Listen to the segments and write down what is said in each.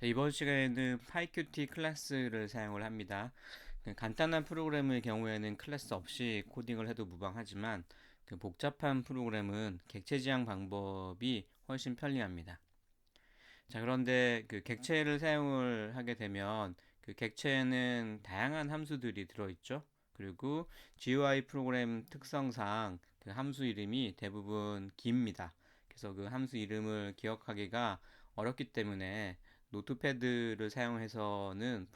자, 이번 시간에는 PyQt 클래스를 사용을 합니다. 간단한 프로그램의 경우에는 클래스 없이 코딩을 해도 무방하지만 복잡한 프로그램은 객체 지향 방법이 훨씬 편리합니다. 자, 그런데 객체를 사용을 하게 되면 객체에는 다양한 함수들이 들어있죠. 그리고 GUI 프로그램 특성상 함수 이름이 대부분 깁니다. 그래서 그 함수 이름을 기억하기가 어렵기 때문에 노트패드를 사용해서는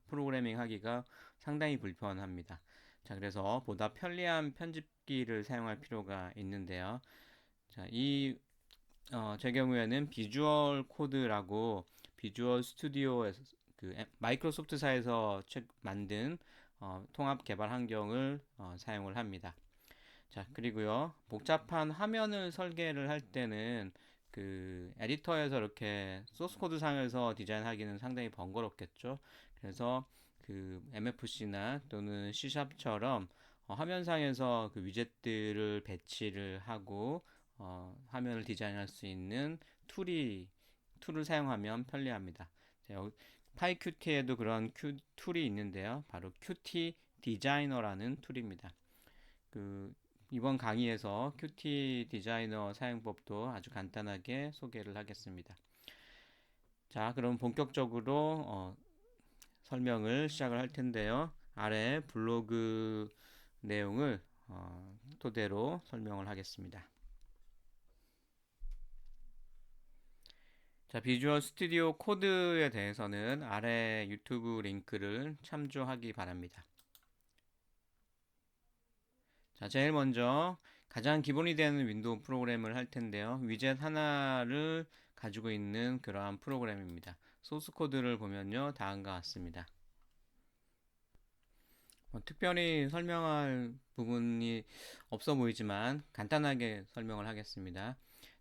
프로그래밍 하기가 상당히 불편합니다. 자, 그래서 보다 편리한 편집기를 사용할 필요가 있는데요. 자, 제 경우에는 비주얼 코드라고 비주얼 스튜디오에서 마이크로소프트사에서 만든 통합 개발 환경을 사용을 합니다. 자, 그리고요. 복잡한 화면을 설계를 할 때는 에디터에서 이렇게 소스 코드 상에서 디자인하기는 상당히 번거롭겠죠. 그래서 MFC나 또는 C샵처럼 화면상에서 위젯들을 배치를 하고 화면을 디자인할 수 있는 툴을 사용하면 편리합니다. 파이큐티에도 그런 툴이 있는데요. 바로 큐티 디자이너라는 툴입니다. 그 이번 강의에서 큐티 디자이너 사용법도 아주 간단하게 소개를 하겠습니다. 자, 그럼 본격적으로 설명을 시작을 할 텐데요. 아래 블로그 내용을 토대로 설명을 하겠습니다. 자, 비주얼 스튜디오 코드에 대해서는 아래 유튜브 링크를 참조하기 바랍니다. 자, 제일 먼저 가장 기본이 되는 윈도우 프로그램을 할 텐데요. 위젯 하나를 가지고 있는 그러한 프로그램입니다. 소스 코드를 보면요. 다음과 같습니다. 특별히 설명할 부분이 없어 보이지만 간단하게 설명을 하겠습니다.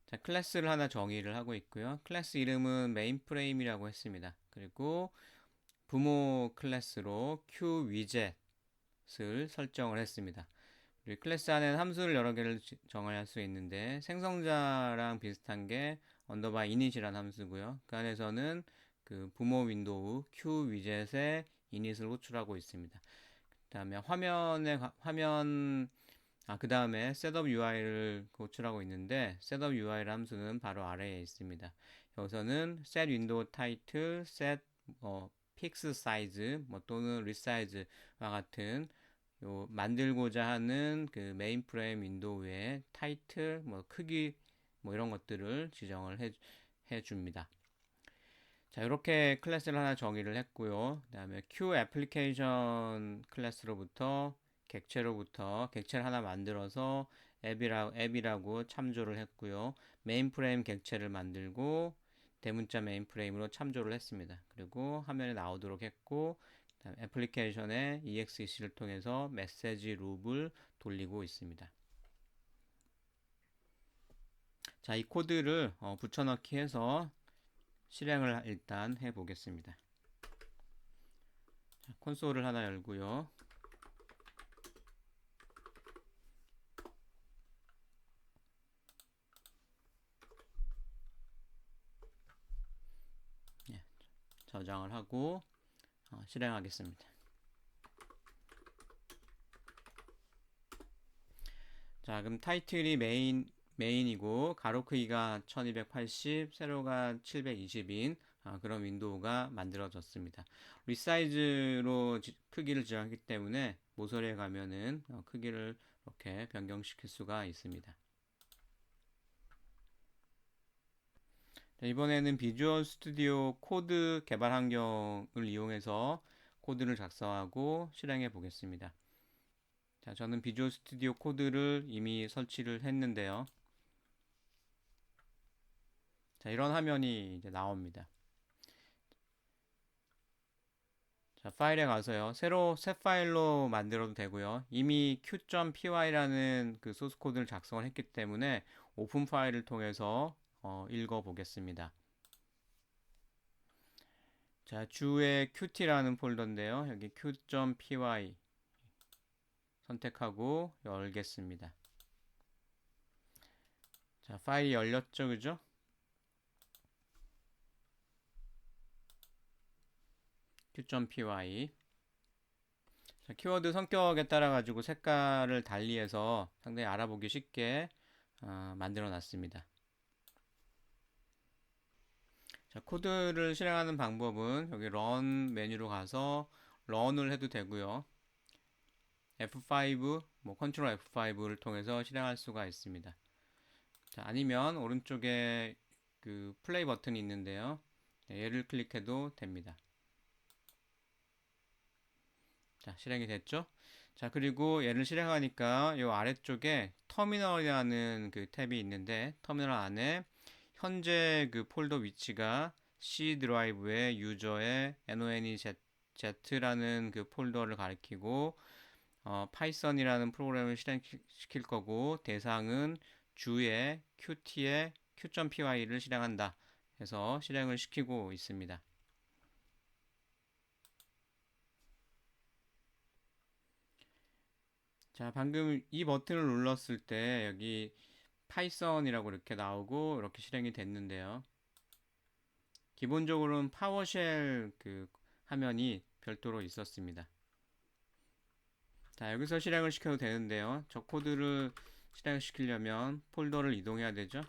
자, 클래스를 하나 정의를 하고 있고요. 클래스 이름은 메인프레임이라고 했습니다. 그리고 부모 클래스로 QWidget을 설정을 했습니다. 클래스 안에는 함수를 여러 개를 정할 수 있는데 생성자랑 비슷한 게 언더바 init이라는 함수고요. 그 안에서는 부모 윈도우 QWidget의 init을 호출하고 있습니다. 그다음에 그다음에 setup UI를 호출하고 있는데 setup UI 함수는 바로 아래에 있습니다. 여기서는 set window title, set fix size 또는 resize와 같은 만들고자 하는 메인 프레임 윈도우의 타이틀, 크기, 이런 것들을 지정을 해 줍니다. 자, 이렇게 클래스를 하나 정의를 했고요. 그 다음에 Q 애플리케이션 클래스로부터 객체를 하나 만들어서 앱이라고 참조를 했고요. 메인 프레임 객체를 만들고 대문자 메인 프레임으로 참조를 했습니다. 그리고 화면에 나오도록 했고, 애플리케이션의 exec를 통해서 메시지 룹을 돌리고 있습니다. 자, 이 코드를 붙여넣기 해서 실행을 일단 해 보겠습니다. 콘솔을 하나 열고요. 예, 저장을 하고 실행하겠습니다. 자, 그럼 타이틀이 메인이고 가로 크기가 1280, 세로가 720인 그런 윈도우가 만들어졌습니다. 리사이즈로 크기를 지정하기 때문에 모서리에 가면은 크기를 이렇게 변경시킬 수가 있습니다. 자, 이번에는 비주얼 스튜디오 코드 개발 환경을 이용해서 코드를 작성하고 실행해 보겠습니다. 자, 저는 비주얼 스튜디오 코드를 이미 설치를 했는데요. 자, 이런 화면이 이제 나옵니다. 자, 파일에 가서요. 새 파일로 만들어도 되고요. 이미 q.py라는 소스 코드를 작성을 했기 때문에 오픈 파일을 통해서 읽어 보겠습니다. 자, 주에 qt라는 폴더인데요. 여기 q.py 선택하고 열겠습니다. 자, 파일이 열렸죠, 그죠? q.py. 자, 키워드 성격에 따라 가지고 색깔을 달리해서 상당히 알아보기 쉽게 만들어 놨습니다. 자, 코드를 실행하는 방법은 여기 run 메뉴로 가서 run을 해도 되고요. F5, 컨트롤 F5를 통해서 실행할 수가 있습니다. 자, 아니면 오른쪽에 그 플레이 버튼이 있는데요. 얘를 클릭해도 됩니다. 자, 실행이 됐죠? 자, 그리고 얘를 실행하니까 이 아래쪽에 터미널이라는 그 탭이 있는데, 터미널 안에 현재 그 폴더 위치가 C 드라이브의 유저의 nonez라는 그 폴더를 가리키고, 파이썬이라는 프로그램을 실행시킬 거고, 대상은 주의 qt의 q.py를 실행한다 해서 실행을 시키고 있습니다. 자, 방금 이 버튼을 눌렀을 때 여기 파이썬이라고 이렇게 나오고 이렇게 실행이 됐는데요. 기본적으로는 파워쉘 그 화면이 별도로 있었습니다. 자, 여기서 실행을 시켜도 되는데요. 저 코드를 실행시키려면 폴더를 이동해야 되죠.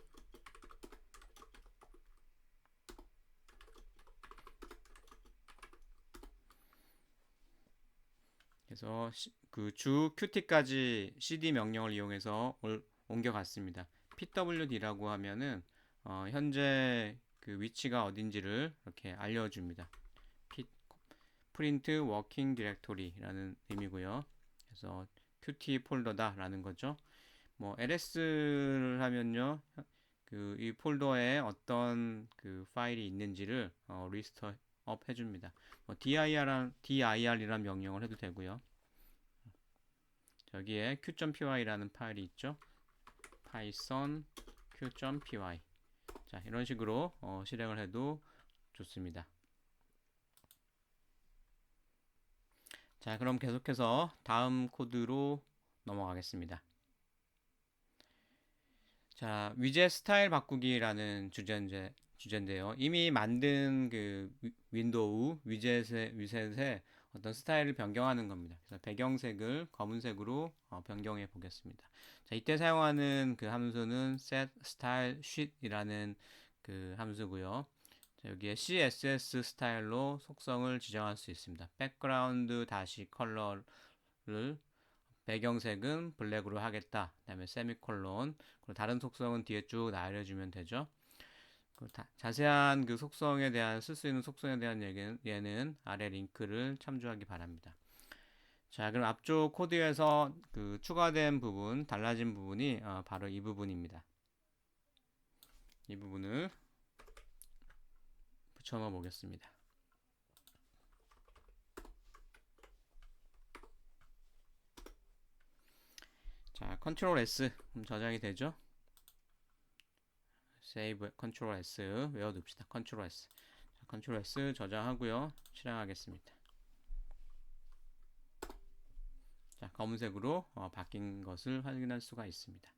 그래서 그 주 qt까지 cd 명령을 이용해서 옮겨갔습니다. pwd라고 하면은 현재 그 위치가 어딘지를 이렇게 알려줍니다. print working directory라는 의미고요. 그래서 qt 폴더다라는 거죠. ls를 하면요, 그 이 폴더에 어떤 그 파일이 있는지를 리스트업 해줍니다. dir이란 명령을 해도 되고요. 여기에 q.py라는 파일이 있죠. python q.py. 자, 이런 식으로 실행을 해도 좋습니다. 자, 그럼 계속해서 다음 코드로 넘어가겠습니다. 자, 위젯 스타일 바꾸기라는 주제인데요. 이미 만든 그 윈도우 위젯의 어떤 스타일을 변경하는 겁니다. 그래서 배경색을 검은색으로 변경해 보겠습니다. 자, 이때 사용하는 그 함수는 set style sheet이라는 그 함수고요. 자, 여기에 css 스타일로 속성을 지정할 수 있습니다. 백그라운드 다시 컬러를 배경색은 블랙으로 하겠다. 그 다음에 세미콜론. 그리고 다른 속성은 뒤에 쭉 알려주면 되죠. 자세한 그 속성에 대한 쓸 수 있는 속성에 대한 얘는 아래 링크를 참조하기 바랍니다. 자, 그럼 앞쪽 코드에서 그 추가된 부분, 달라진 부분이 바로 이 부분입니다. 이 부분을 붙여넣어 보겠습니다. 자, 컨트롤 S 저장이 되죠? 세이브 컨트롤 S 외워둡시다. 컨트롤 S. 자, 컨트롤 S 저장하고요. 실행하겠습니다. 자, 검은색으로 바뀐 것을 확인할 수가 있습니다.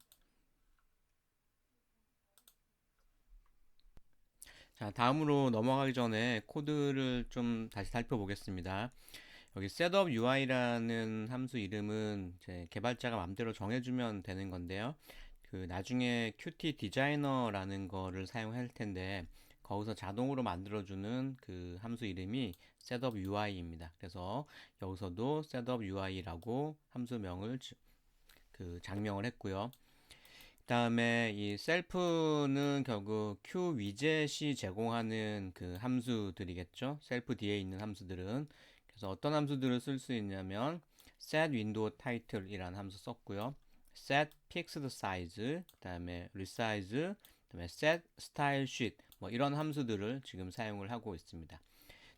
자, 다음으로 넘어가기 전에 코드를 좀 다시 살펴보겠습니다. 여기 setup UI라는 함수 이름은 이제 개발자가 마음대로 정해주면 되는 건데요. 그 나중에 Qt 디자이너라는 거를 사용할 텐데 거기서 자동으로 만들어주는 그 함수 이름이 setup UI입니다. 그래서 여기서도 setup UI라고 함수명을 그 장명을 했고요. 그 다음에 이 셀프는 결국 q 위젯이 제공하는 그 함수들이겠죠. 셀프 뒤에 있는 함수들은. 그래서 어떤 함수들을 쓸 수 있냐면 set window title 이라는 함수 썼고요. set fixed size, 그 다음에 resize, 그 다음에 set style sheet 이런 함수들을 지금 사용을 하고 있습니다.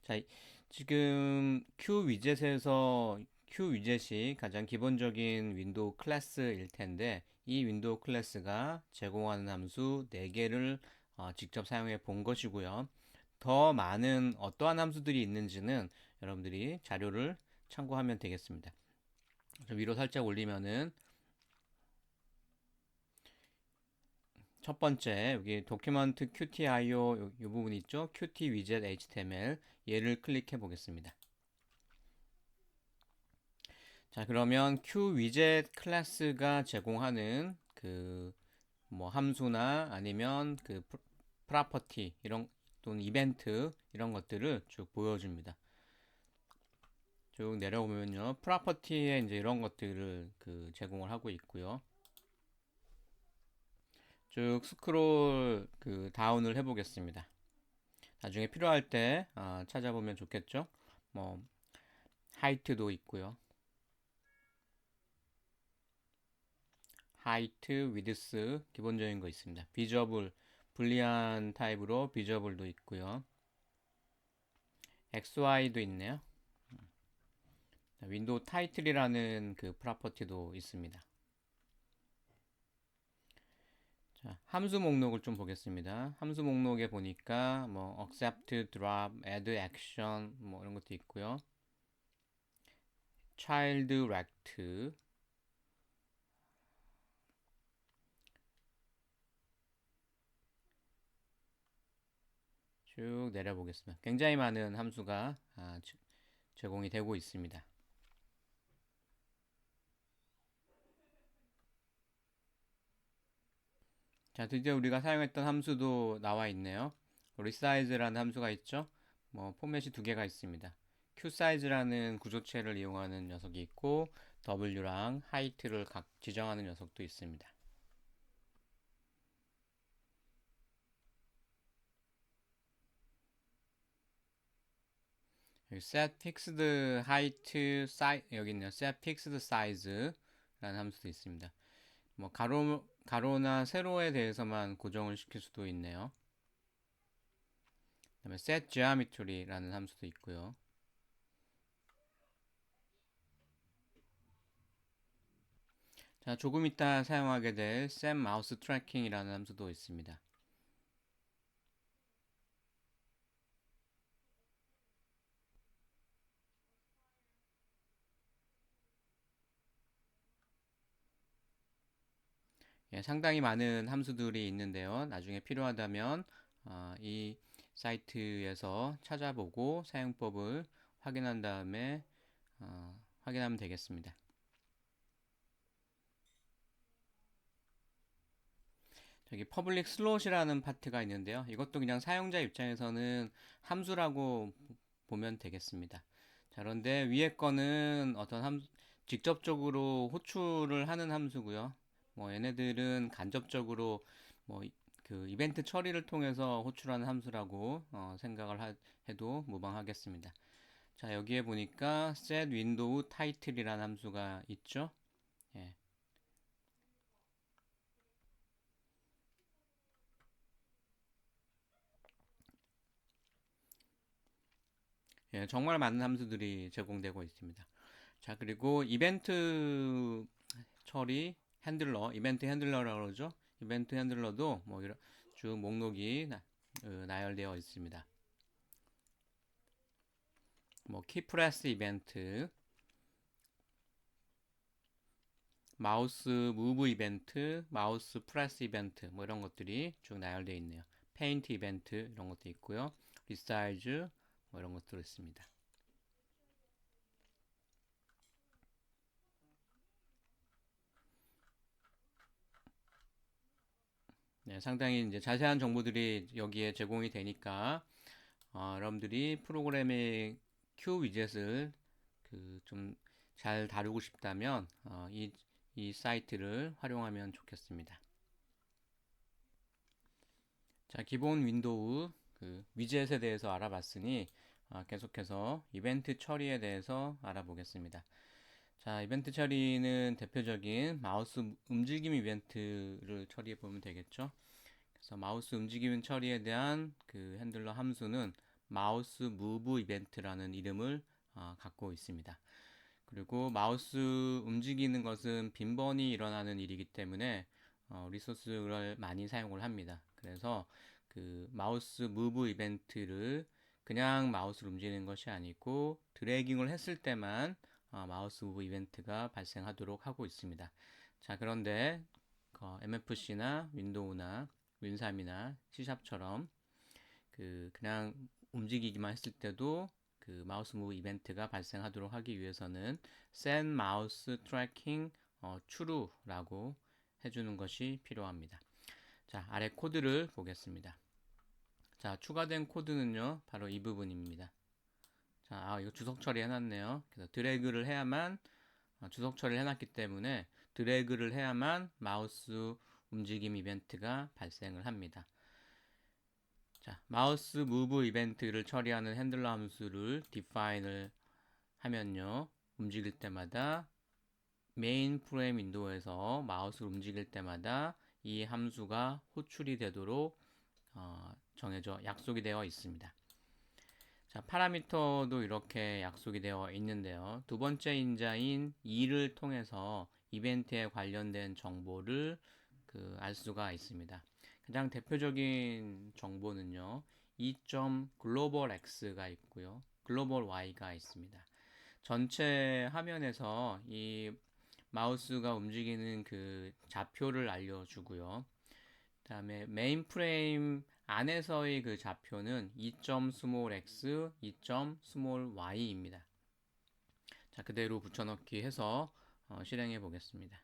자, 지금 q 위젯에서 q 위젯이 가장 기본적인 윈도우 클래스일 텐데 이 윈도우 클래스가 제공하는 함수 4개를 직접 사용해 본 것이고요. 더 많은 어떠한 함수들이 있는지는 여러분들이 자료를 참고하면 되겠습니다. 위로 살짝 올리면은 첫 번째 여기 도큐먼트 qtio 요 부분 있죠? qt widget html 얘를 클릭해 보겠습니다. 자, 그러면 q widget 클래스가 제공하는 그 뭐 함수나 아니면 그 프로퍼티 이런 또는 이벤트 이런 것들을 쭉 보여줍니다. 쭉 내려오면요, 프로퍼티에 이제 이런 것들을 그 제공을 하고 있고요. 쭉 스크롤 그 다운을 해보겠습니다. 나중에 필요할 때 찾아보면 좋겠죠. 뭐 하이트도 있고요. 하이트, 위드스 기본적인 거 있습니다. 비저블 불리한 타입으로 비저블도 있고요. XY도 있네요. 윈도우 타이틀이라는 그 프로퍼티도 있습니다. 자, 함수 목록을 좀 보겠습니다. 함수 목록에 보니까 뭐 accept, drop, add action 뭐 이런 것도 있고요. child rect 쭉 내려보겠습니다. 굉장히 많은 함수가 제공이 되고 있습니다. 자, 드디어 우리가 사용했던 함수도 나와 있네요. resize라는 함수가 있죠. 뭐 포맷이 두 개가 있습니다. qsize라는 구조체를 이용하는 녀석이 있고 w랑 height를 각 지정하는 녀석도 있습니다. 여기 set fixed height size 여기 있네요. set fixed size라는 함수도 있습니다. 뭐 가로나 세로에 대해서만 고정을 시킬 수도 있네요. 그다음에 set geometry라는 함수도 있고요. 자, 조금 이따 사용하게 될 set mouse tracking이라는 함수도 있습니다. 예, 상당히 많은 함수들이 있는데요. 나중에 필요하다면 이 사이트에서 찾아보고 사용법을 확인한 다음에 확인하면 되겠습니다. 저기 퍼블릭 슬롯이라는 파트가 있는데요. 이것도 그냥 사용자 입장에서는 함수라고 보면 되겠습니다. 자, 그런데 위에 거는 어떤 직접적으로 호출을 하는 함수고요. 뭐 얘네들은 간접적으로 뭐 그 이벤트 처리를 통해서 호출하는 함수라고 생각을 해도 무방하겠습니다. 자, 여기에 보니까 set window title이라는 함수가 있죠. 예. 예, 정말 많은 함수들이 제공되고 있습니다. 자, 그리고 이벤트 처리 핸들러, 이벤트 핸들러라고 그러죠. 이벤트 핸들러도 뭐 이런 쭉 목록이 나열되어 있습니다. 뭐 키프레스 이벤트, 마우스 무브 이벤트, 마우스 프레스 이벤트 뭐 이런 것들이 쭉 나열되어 있네요. 페인트 이벤트 이런 것도 있고요. 리사이즈 뭐 이런 것도 있습니다. 네, 상당히 이제 자세한 정보들이 여기에 제공이 되니까 여러분들이 프로그래밍 큐 위젯을 그 좀 잘 다루고 싶다면 이 사이트를 활용하면 좋겠습니다. 자, 기본 윈도우 그 위젯에 대해서 알아봤으니 계속해서 이벤트 처리에 대해서 알아보겠습니다. 자, 이벤트 처리는 대표적인 마우스 움직임 이벤트를 처리해 보면 되겠죠. 그래서 마우스 움직임 처리에 대한 그 핸들러 함수는 마우스 무브 이벤트라는 이름을 갖고 있습니다. 그리고 마우스 움직이는 것은 빈번히 일어나는 일이기 때문에 리소스를 많이 사용을 합니다. 그래서 그 마우스 무브 이벤트를 그냥 마우스를 움직이는 것이 아니고 드래깅을 했을 때만 마우스 무브 이벤트가 발생하도록 하고 있습니다. 자, 그런데 MFC나 윈도우나 윈3이나 C샵처럼 그냥 움직이기만 했을 때도 그 마우스 무브 이벤트가 발생하도록 하기 위해서는 set mouse tracking true라고 해주는 것이 필요합니다. 자, 아래 코드를 보겠습니다. 자, 추가된 코드는요, 바로 이 부분입니다. 자, 이거 주석 처리 해놨네요. 그래서 드래그를 해야만, 주석 처리를 해놨기 때문에 드래그를 해야만 마우스 움직임 이벤트가 발생을 합니다. 자, 마우스 무브 이벤트를 처리하는 핸들러 함수를 define을 하면요, 움직일 때마다 메인 프레임 윈도우에서 마우스를 움직일 때마다 이 함수가 호출이 되도록 정해져 약속이 되어 있습니다. 자, 파라미터도 이렇게 약속이 되어 있는데요. 두 번째 인자인 2를 통해서 이벤트에 관련된 정보를 알 수가 있습니다. 가장 대표적인 정보는요, 2.globalX가 있고요, globalY가 있습니다. 전체 화면에서 이 마우스가 움직이는 그 좌표를 알려주고요. 그 다음에 메인 프레임 안에서의 그 좌표는 2.smallx, 2.smally입니다. 자, 그대로 붙여넣기 해서 실행해 보겠습니다.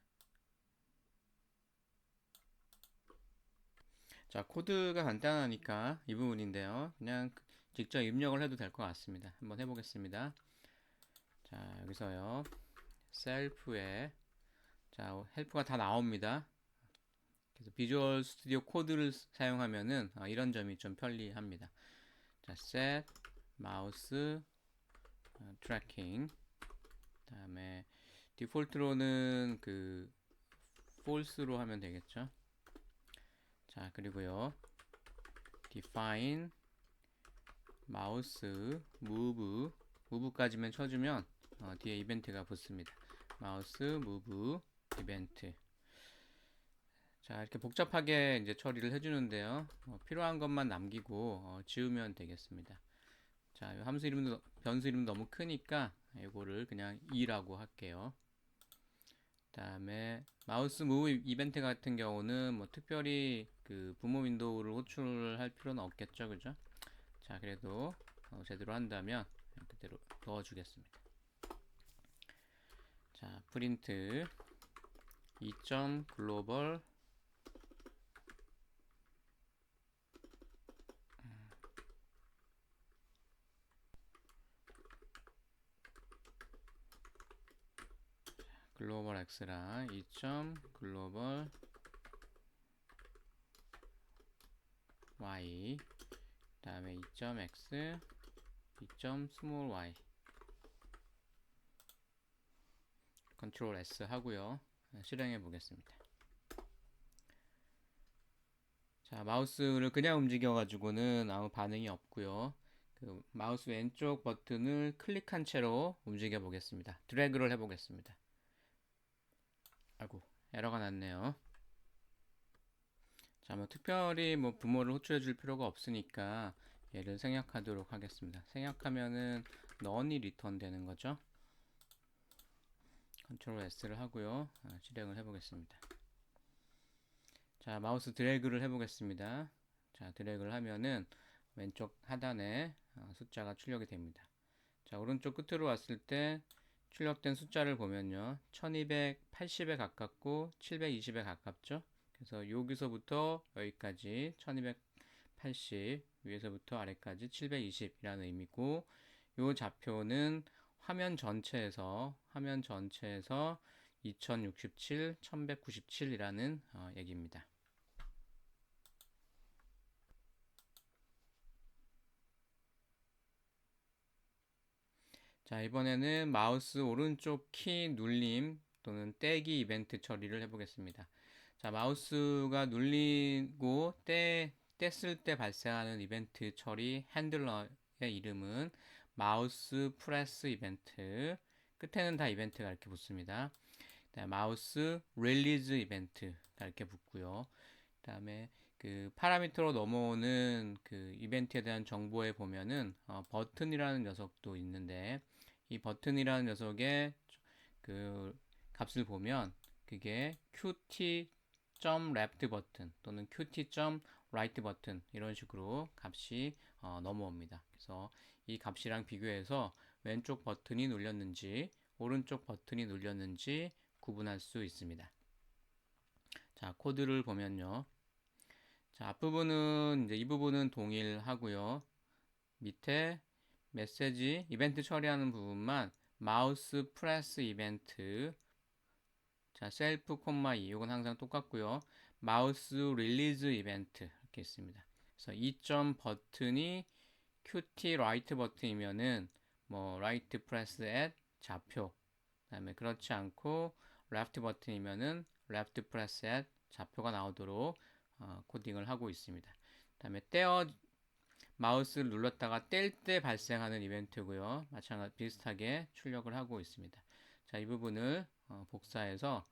자, 코드가 간단하니까 이 부분인데요. 그냥 직접 입력을 해도 될 것 같습니다. 한번 해보겠습니다. 자, 여기서요. 셀프에 자, 헬프가 다 나옵니다. 그래서 비주얼 스튜디오 코드를 사용하면은 이런 점이 좀 편리합니다. 자, set mouse tracking. 그다음에 디폴트로는 false로 하면 되겠죠. 자, 그리고요. define mouse move까지만 쳐주면 뒤에 이벤트가 붙습니다. mouse move 이벤트. 자, 이렇게 복잡하게 이제 처리를 해주는데요. 필요한 것만 남기고 지우면 되겠습니다. 자, 함수 이름도 변수 이름 너무 크니까 이거를 그냥 2라고 할게요. 다음에 마우스 무브 이벤트 같은 경우는 뭐 특별히 부모 윈도우를 호출할 필요는 없겠죠, 그죠? 자, 그래도 제대로 한다면 그대로 넣어주겠습니다. 자, 프린트 2.global 글로벌 x랑 2.global y 그 다음에 2.x 2.small y 컨트롤 S 하고요. 실행해 보겠습니다. 자, 마우스를 그냥 움직여 가지고는 아무 반응이 없고요. 마우스 왼쪽 버튼을 클릭한 채로 움직여 보겠습니다. 드래그를 해 보겠습니다. 아이고, 에러가 났네요. 자, 뭐 특별히 뭐 부모를 호출해 줄 필요가 없으니까 얘를 생략하도록 하겠습니다. 생략하면은 none이 리턴 되는 거죠. 컨트롤 S를 하고요. 실행을 해 보겠습니다. 자, 마우스 드래그를 해 보겠습니다. 자, 드래그를 하면은 왼쪽 하단에 숫자가 출력이 됩니다. 자, 오른쪽 끝으로 왔을 때 출력된 숫자를 보면요, 1280에 가깝고 720에 가깝죠. 그래서 여기서부터 여기까지 1280, 위에서부터 아래까지 720이라는 의미고, 요 좌표는 화면 전체에서 2067, 1197이라는 얘기입니다. 자, 이번에는 마우스 오른쪽 키 눌림 또는 떼기 이벤트 처리를 해보겠습니다. 자, 마우스가 눌리고 뗐을 때 발생하는 이벤트 처리 핸들러의 이름은 마우스 프레스 이벤트. 끝에는 다 이벤트가 이렇게 붙습니다. 마우스 릴리즈 이벤트가 이렇게 붙고요. 그 다음에 파라미터로 넘어오는 이벤트에 대한 정보에 보면은 버튼이라는 녀석도 있는데, 이 버튼이라는 녀석의 값을 보면 그게 qt qt.left 버튼 또는 qt.right 버튼 이런 식으로 값이 넘어옵니다. 그래서 이 값이랑 비교해서 왼쪽 버튼이 눌렸는지 오른쪽 버튼이 눌렸는지 구분할 수 있습니다. 자, 코드를 보면요. 자, 앞부분은 이제 이 부분은 동일하고요. 밑에 메시지 이벤트 처리하는 부분만 마우스 프레스 이벤트, 자, 셀프 콤마 2 이건 항상 똑같고요. 마우스 릴리즈 이벤트 이렇게 있습니다. 그래서 이 점 버튼이 QT 라이트 버튼이면은 뭐 라이트 프레스 앳 좌표, 그다음에 그렇지 않고 레프트 버튼이면은 레프트 프레스 앳 좌표가 나오도록 코딩을 하고 있습니다. 그다음에 마우스를 눌렀다가 뗄 때 발생하는 이벤트고요. 마찬가지 비슷하게 출력을 하고 있습니다. 자, 이 부분을 복사해서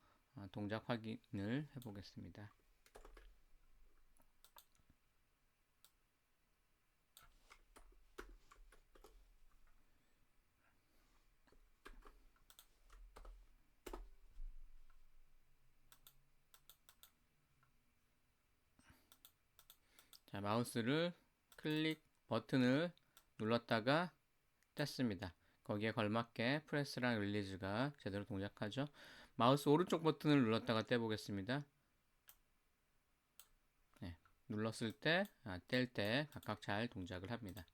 동작 확인을 해보겠습니다. 자, 마우스를 버튼을 눌렀다가 뗐습니다. 거기에 걸맞게 프레스랑 릴리즈가 제대로 동작하죠. 마우스 오른쪽 버튼을 눌렀다가 떼보겠습니다. 네, 눌렀을 때, 뗄 때 각각 잘 동작을 합니다.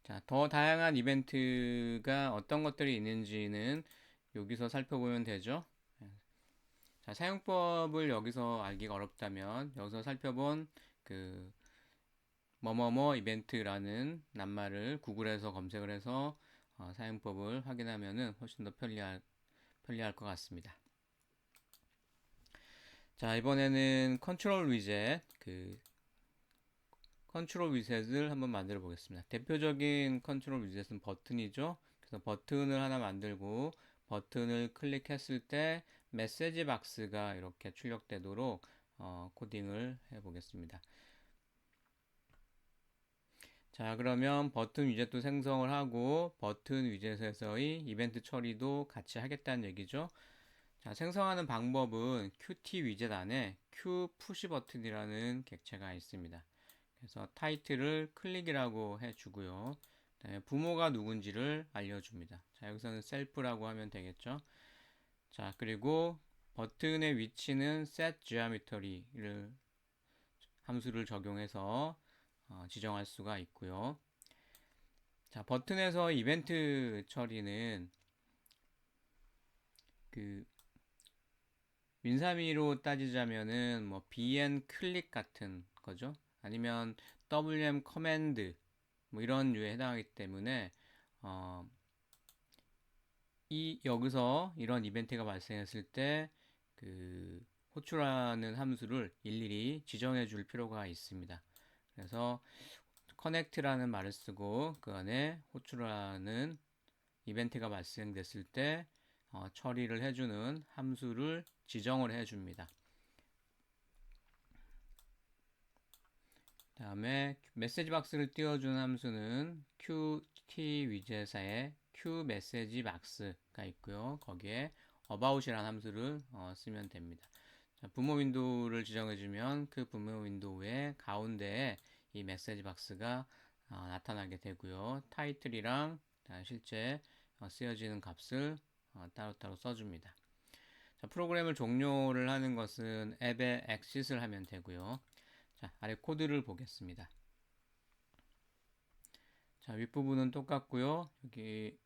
자, 더 다양한 이벤트가 어떤 것들이 있는지는 여기서 살펴보면 되죠. 자, 사용법을 여기서 알기가 어렵다면 여기서 살펴본 그 뭐뭐뭐 이벤트라는 낱말을 구글에서 검색을 해서 사용법을 확인하면은 훨씬 더 편리할 것 같습니다. 자, 이번에는 컨트롤 위젯 컨트롤 위젯을 한번 만들어 보겠습니다. 대표적인 컨트롤 위젯은 버튼이죠. 그래서 버튼을 하나 만들고 버튼을 클릭했을 때 메시지 박스가 이렇게 출력되도록 코딩을 해 보겠습니다. 자, 그러면 버튼 위젯도 생성을 하고 버튼 위젯에서의 이벤트 처리도 같이 하겠다는 얘기죠. 자, 생성하는 방법은 Qt 위젯 안에 Q 푸시 버튼이라는 객체가 있습니다. 그래서 타이틀을 클릭이라고 해주고요. 그다음에 부모가 누군지를 알려줍니다. 자, 여기서는 셀프라고 하면 되겠죠. 자, 그리고 버튼의 위치는 set geometry를 함수를 적용해서 지정할 수가 있고요. 자, 버튼에서 이벤트 처리는 윈사미로 따지자면은 뭐 bn 클릭 같은 거죠. 아니면 wm 커맨드 뭐 이런 류에 해당하기 때문에 여기서 이런 이벤트가 발생했을 때 호출하는 함수를 일일이 지정해 줄 필요가 있습니다. 그래서 connect라는 말을 쓰고 그 안에 호출하는 이벤트가 발생됐을 때 처리를 해주는 함수를 지정을 해줍니다. 다음에 메시지 박스를 띄워주는 함수는 qt 위젯에 q메시지 박스가 있고요. 거기에 about이라는 함수를 쓰면 됩니다. 자, 부모 윈도우를 지정해주면 그 부모 윈도우의 가운데에 이 메시지 박스가 나타나게 되고요. 타이틀이랑 실제 쓰여지는 값을 따로따로 써줍니다. 자, 프로그램을 종료를 하는 것은 앱에 exit을 하면 되고요. 자, 아래 코드를 보겠습니다. 자, 윗부분은 똑같고요. 여기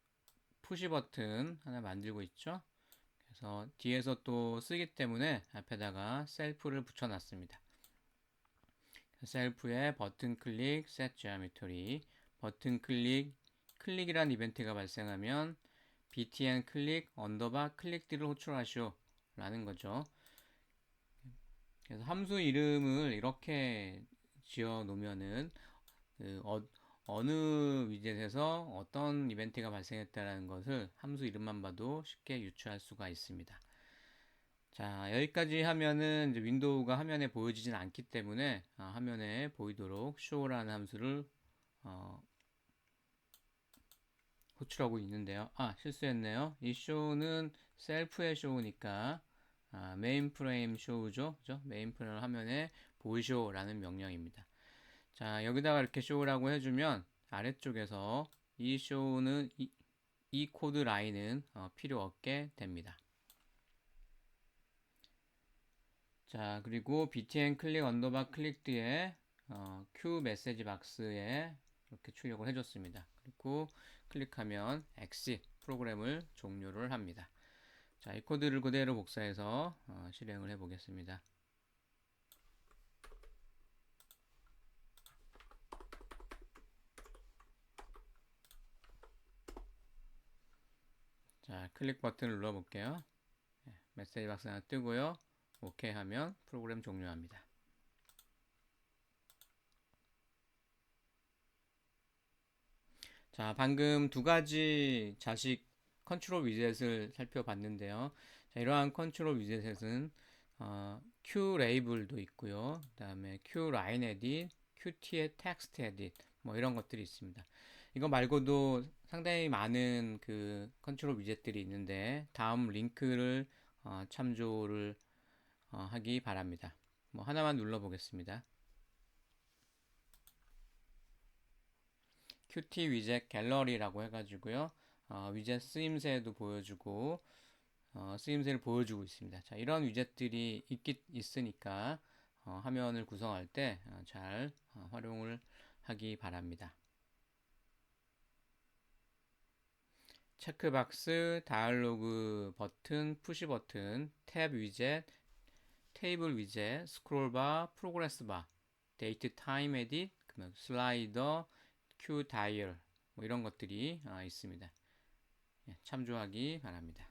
푸시 버튼 하나 만들고 있죠. 그래서 뒤에서 또 쓰기 때문에 앞에다가 셀프를 붙여놨습니다. 셀프에 버튼 클릭, set geometry, 버튼 클릭이란 이벤트가 발생하면 btn 클릭, 언더바 클릭들을 호출하시오 라는 거죠. 그래서 함수 이름을 이렇게 지어 놓으면은 어느 위젯에서 어떤 이벤트가 발생했다는 것을 함수 이름만 봐도 쉽게 유추할 수가 있습니다. 자, 여기까지 하면은 이제 윈도우가 화면에 보여지진 않기 때문에 화면에 보이도록 show라는 함수를 호출하고 있는데요. 실수했네요. 이 쇼는 셀프의 쇼니까 메인 프레임 쇼죠. 그죠? 메인 프레임 화면에 보이쇼라는 명령입니다. 자, 여기다가 이렇게 쇼라고 해주면 아래쪽에서 이 쇼는 이 코드 라인은 필요 없게 됩니다. 자, 그리고 btn 클릭 언더바 클릭 뒤에 q 메시지 박스에 이렇게 출력을 해줬습니다. 그리고 클릭하면 exit 프로그램을 종료를 합니다. 자, 이 코드를 그대로 복사해서 실행을 해 보겠습니다. 자, 클릭 버튼을 눌러 볼게요. 메시지 박스 하나 뜨고요. 오케이 하면 프로그램 종료합니다. 자, 방금 두 가지 자식 컨트롤 위젯을 살펴봤는데요. 자, 이러한 컨트롤 위젯은 Q 레이블도 있고요. 그 다음에 Q 라인 에딧, QT의 텍스트 에딧 뭐 이런 것들이 있습니다. 이거 말고도 상당히 많은 그 컨트롤 위젯들이 있는데 다음 링크를 참조를 하기 바랍니다. 뭐 하나만 눌러 보겠습니다. QT 위젯 갤러리라고 해가지고요. 위젯 쓰임새도 보여주고 쓰임새를 보여주고 있습니다. 자, 이런 위젯들이 있으니까 화면을 구성할 때 잘 활용을 하기 바랍니다. 체크박스, 다이얼로그 버튼, 푸시 버튼, 탭 위젯, 테이블 위젯, 스크롤바, 프로그레스 바, 데이트 타임 에딧, 슬라이더, 큐 다이얼 뭐 이런 것들이 있습니다. 참조하기 바랍니다.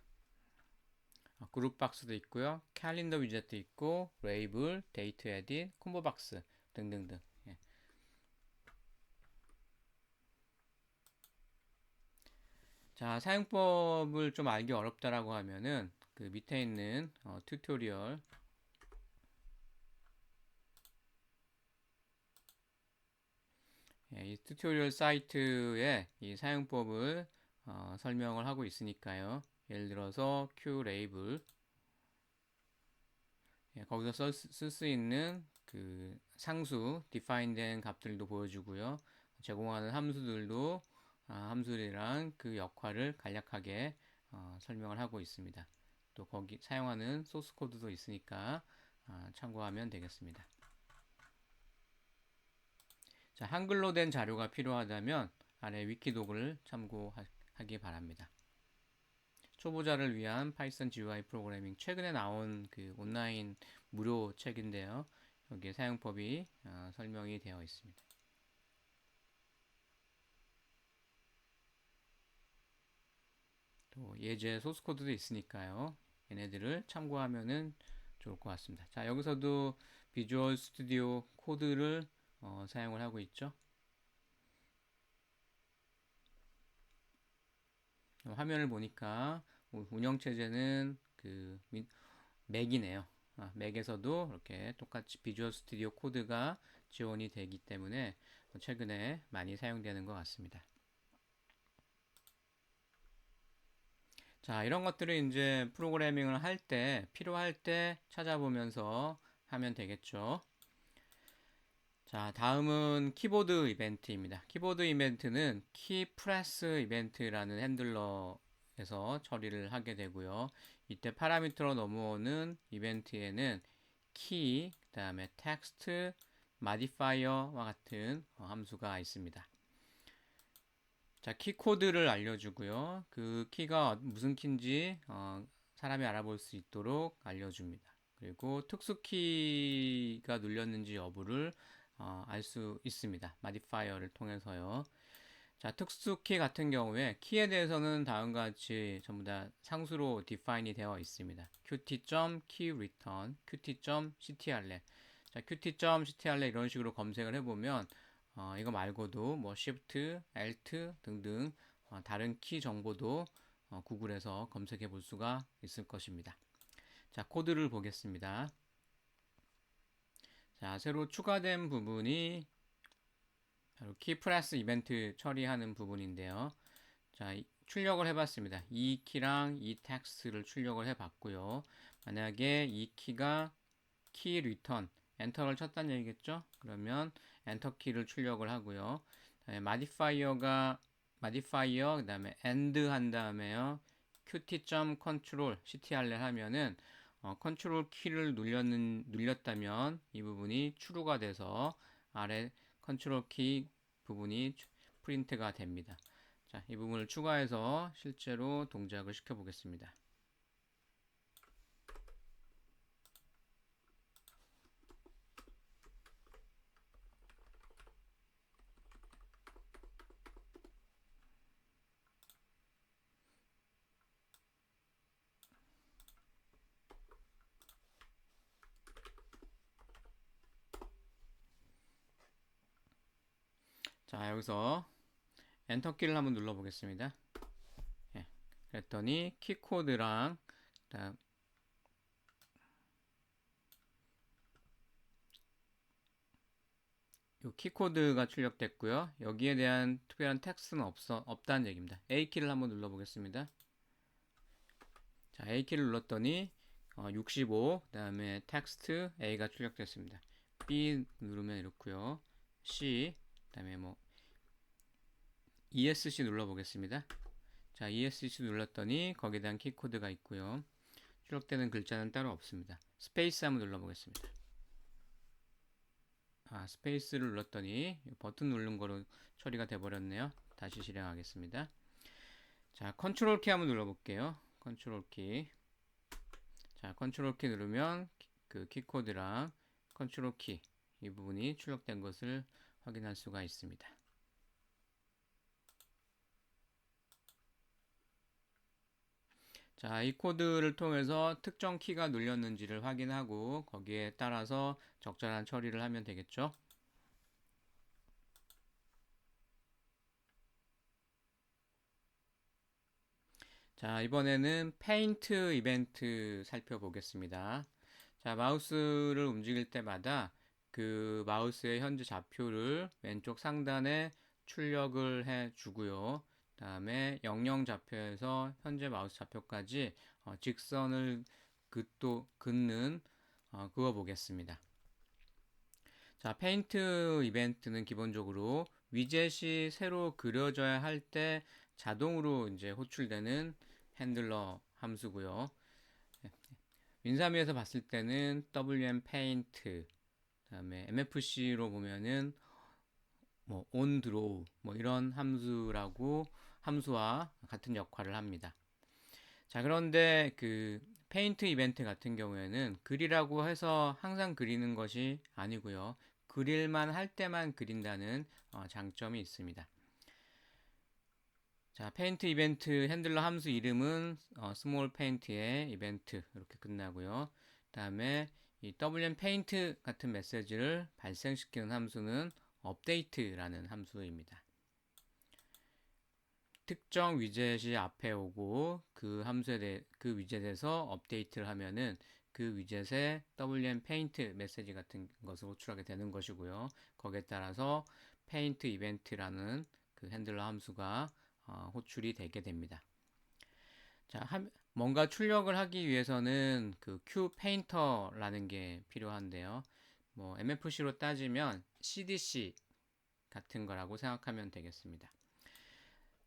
그룹 박스도 있고요. 캘린더 위젯도 있고 레이블, 데이트 에딧, 콤보 박스 등등등. 자, 사용법을 좀 알기 어렵다라고 하면은 그 밑에 있는 튜토리얼 이 튜토리얼 사이트에 이 사용법을 설명을 하고 있으니까요. 예를 들어서 q 레이블 거기서 쓸 수 있는 그 상수 define된 값들도 보여주고요. 제공하는 함수들도 함수들이랑 그 역할을 간략하게 설명을 하고 있습니다. 또 거기 사용하는 소스 코드도 있으니까 참고하면 되겠습니다. 자, 한글로 된 자료가 필요하다면 아래 위키도구를 참고하기 바랍니다. 초보자를 위한 파이썬 GUI 프로그래밍 최근에 나온 그 온라인 무료 책인데요. 여기에 사용법이 설명이 되어 있습니다. 또 예제 소스 코드도 있으니까요. 얘네들을 참고하면은 좋을 것 같습니다. 자, 여기서도 비주얼 스튜디오 코드를 사용을 하고 있죠. 화면을 보니까 운영체제는 그 맥이네요. 맥에서도 이렇게 똑같이 비주얼 스튜디오 코드가 지원이 되기 때문에 최근에 많이 사용되는 것 같습니다. 자, 이런 것들을 이제 프로그래밍을 할 때, 필요할 때 찾아보면서 하면 되겠죠. 자, 다음은 키보드 이벤트입니다. 키보드 이벤트는 키 프레스 이벤트라는 핸들러에서 처리를 하게 되고요. 이때 파라미터로 넘어오는 이벤트에는 키, 그 다음에 텍스트, modifier와 같은 함수가 있습니다. 자, 키 코드를 알려주고요. 그 키가 무슨 키인지 사람이 알아볼 수 있도록 알려줍니다. 그리고 특수 키가 눌렸는지 여부를 알 수 있습니다. modifier를 통해서요. 자, 특수 키 같은 경우에 키에 대해서는 다음과 같이 전부 다 상수로 define이 되어 있습니다. qt.keyReturn, qt.ctrl. 자, qt.ctrl 이런 식으로 검색을 해보면 이거 말고도 뭐 Shift, Alt 등등 다른 키 정보도 구글에서 검색해 볼 수가 있을 것입니다. 자, 코드를 보겠습니다. 자, 새로 추가된 부분이 바로 키 프레스 이벤트 처리하는 부분인데요. 자, 출력을 해봤습니다. 이 키랑 이 텍스트를 출력을 해봤고요. 만약에 이 키가 키 리턴 엔터를 쳤다는 얘기겠죠? 그러면 엔터 키를 출력을 하고요. 그다음에 modifier 그다음에 and 한 다음에요. qt.control ctrl 하면은 컨트롤 키를 눌렸다면 이 부분이 true가 돼서 아래 컨트롤 키 부분이 프린트가 됩니다. 자, 이 부분을 추가해서 실제로 동작을 시켜 보겠습니다. 자, 여기서 엔터 키를 한번 눌러 보겠습니다. 예, 그랬더니 키 코드랑 그다음 요 키코드가 출력됐고요. 여기에 대한 특별한 텍스트는 없다는 얘기입니다. A키를 한번 눌러보겠습니다. 자, A키를 눌렀더니 65, 그 다음에 텍스트 A가 출력됐습니다. B 누르면 이렇고요. C, 그 다음에 뭐 ESC 눌러보겠습니다. 자, ESC 눌렀더니 거기에 대한 키코드가 있고요. 출력되는 글자는 따로 없습니다. 스페이스 한번 눌러보겠습니다. 스페이스를 눌렀더니 버튼 누른 거로 처리가 돼 버렸네요. 다시 실행하겠습니다. 자, 컨트롤 키 한번 눌러볼게요. 컨트롤 키. 자, 컨트롤 키 누르면 그 키코드랑 컨트롤 키 이 부분이 출력된 것을 확인할 수가 있습니다. 자, 이 코드를 통해서 특정 키가 눌렸는지를 확인하고 거기에 따라서 적절한 처리를 하면 되겠죠. 자, 이번에는 페인트 이벤트 살펴보겠습니다. 자, 마우스를 움직일 때마다 그 마우스의 현재 좌표를 왼쪽 상단에 출력을 해 주고요. 다음에 00 좌표에서 현재 마우스 좌표까지 직선을 긋는 그어 보겠습니다. 자, 페인트 이벤트는 기본적으로 위젯이 새로 그려져야 할 때 자동으로 이제 호출되는 핸들러 함수고요. 윈사미에서 봤을 때는 WM 페인트, 그다음에 MFC로 보면은 뭐 on draw 뭐 이런 함수와 같은 역할을 합니다. 자, 그런데 그 페인트 이벤트 같은 경우에는 그리라고 해서 항상 그리는 것이 아니고요. 그릴만 할 때만 그린다는 장점이 있습니다. 자, 페인트 이벤트 핸들러 함수 이름은 스몰 페인트의 이벤트 이렇게 끝나고요. 그다음에 이 WM 페인트 같은 메시지를 발생시키는 함수는 업데이트라는 함수입니다. 특정 위젯이 앞에 오고 그 그 위젯에서 업데이트를 하면은 그 위젯에 WM 페인트 메시지 같은 것을 호출하게 되는 것이고요. 거기에 따라서 페인트 이벤트라는 그 핸들러 함수가 호출이 되게 됩니다. 자, 뭔가 출력을 하기 위해서는 그 Q 페인터라는 게 필요한데요. 뭐 MFC로 따지면 CDC 같은 거라고 생각하면 되겠습니다.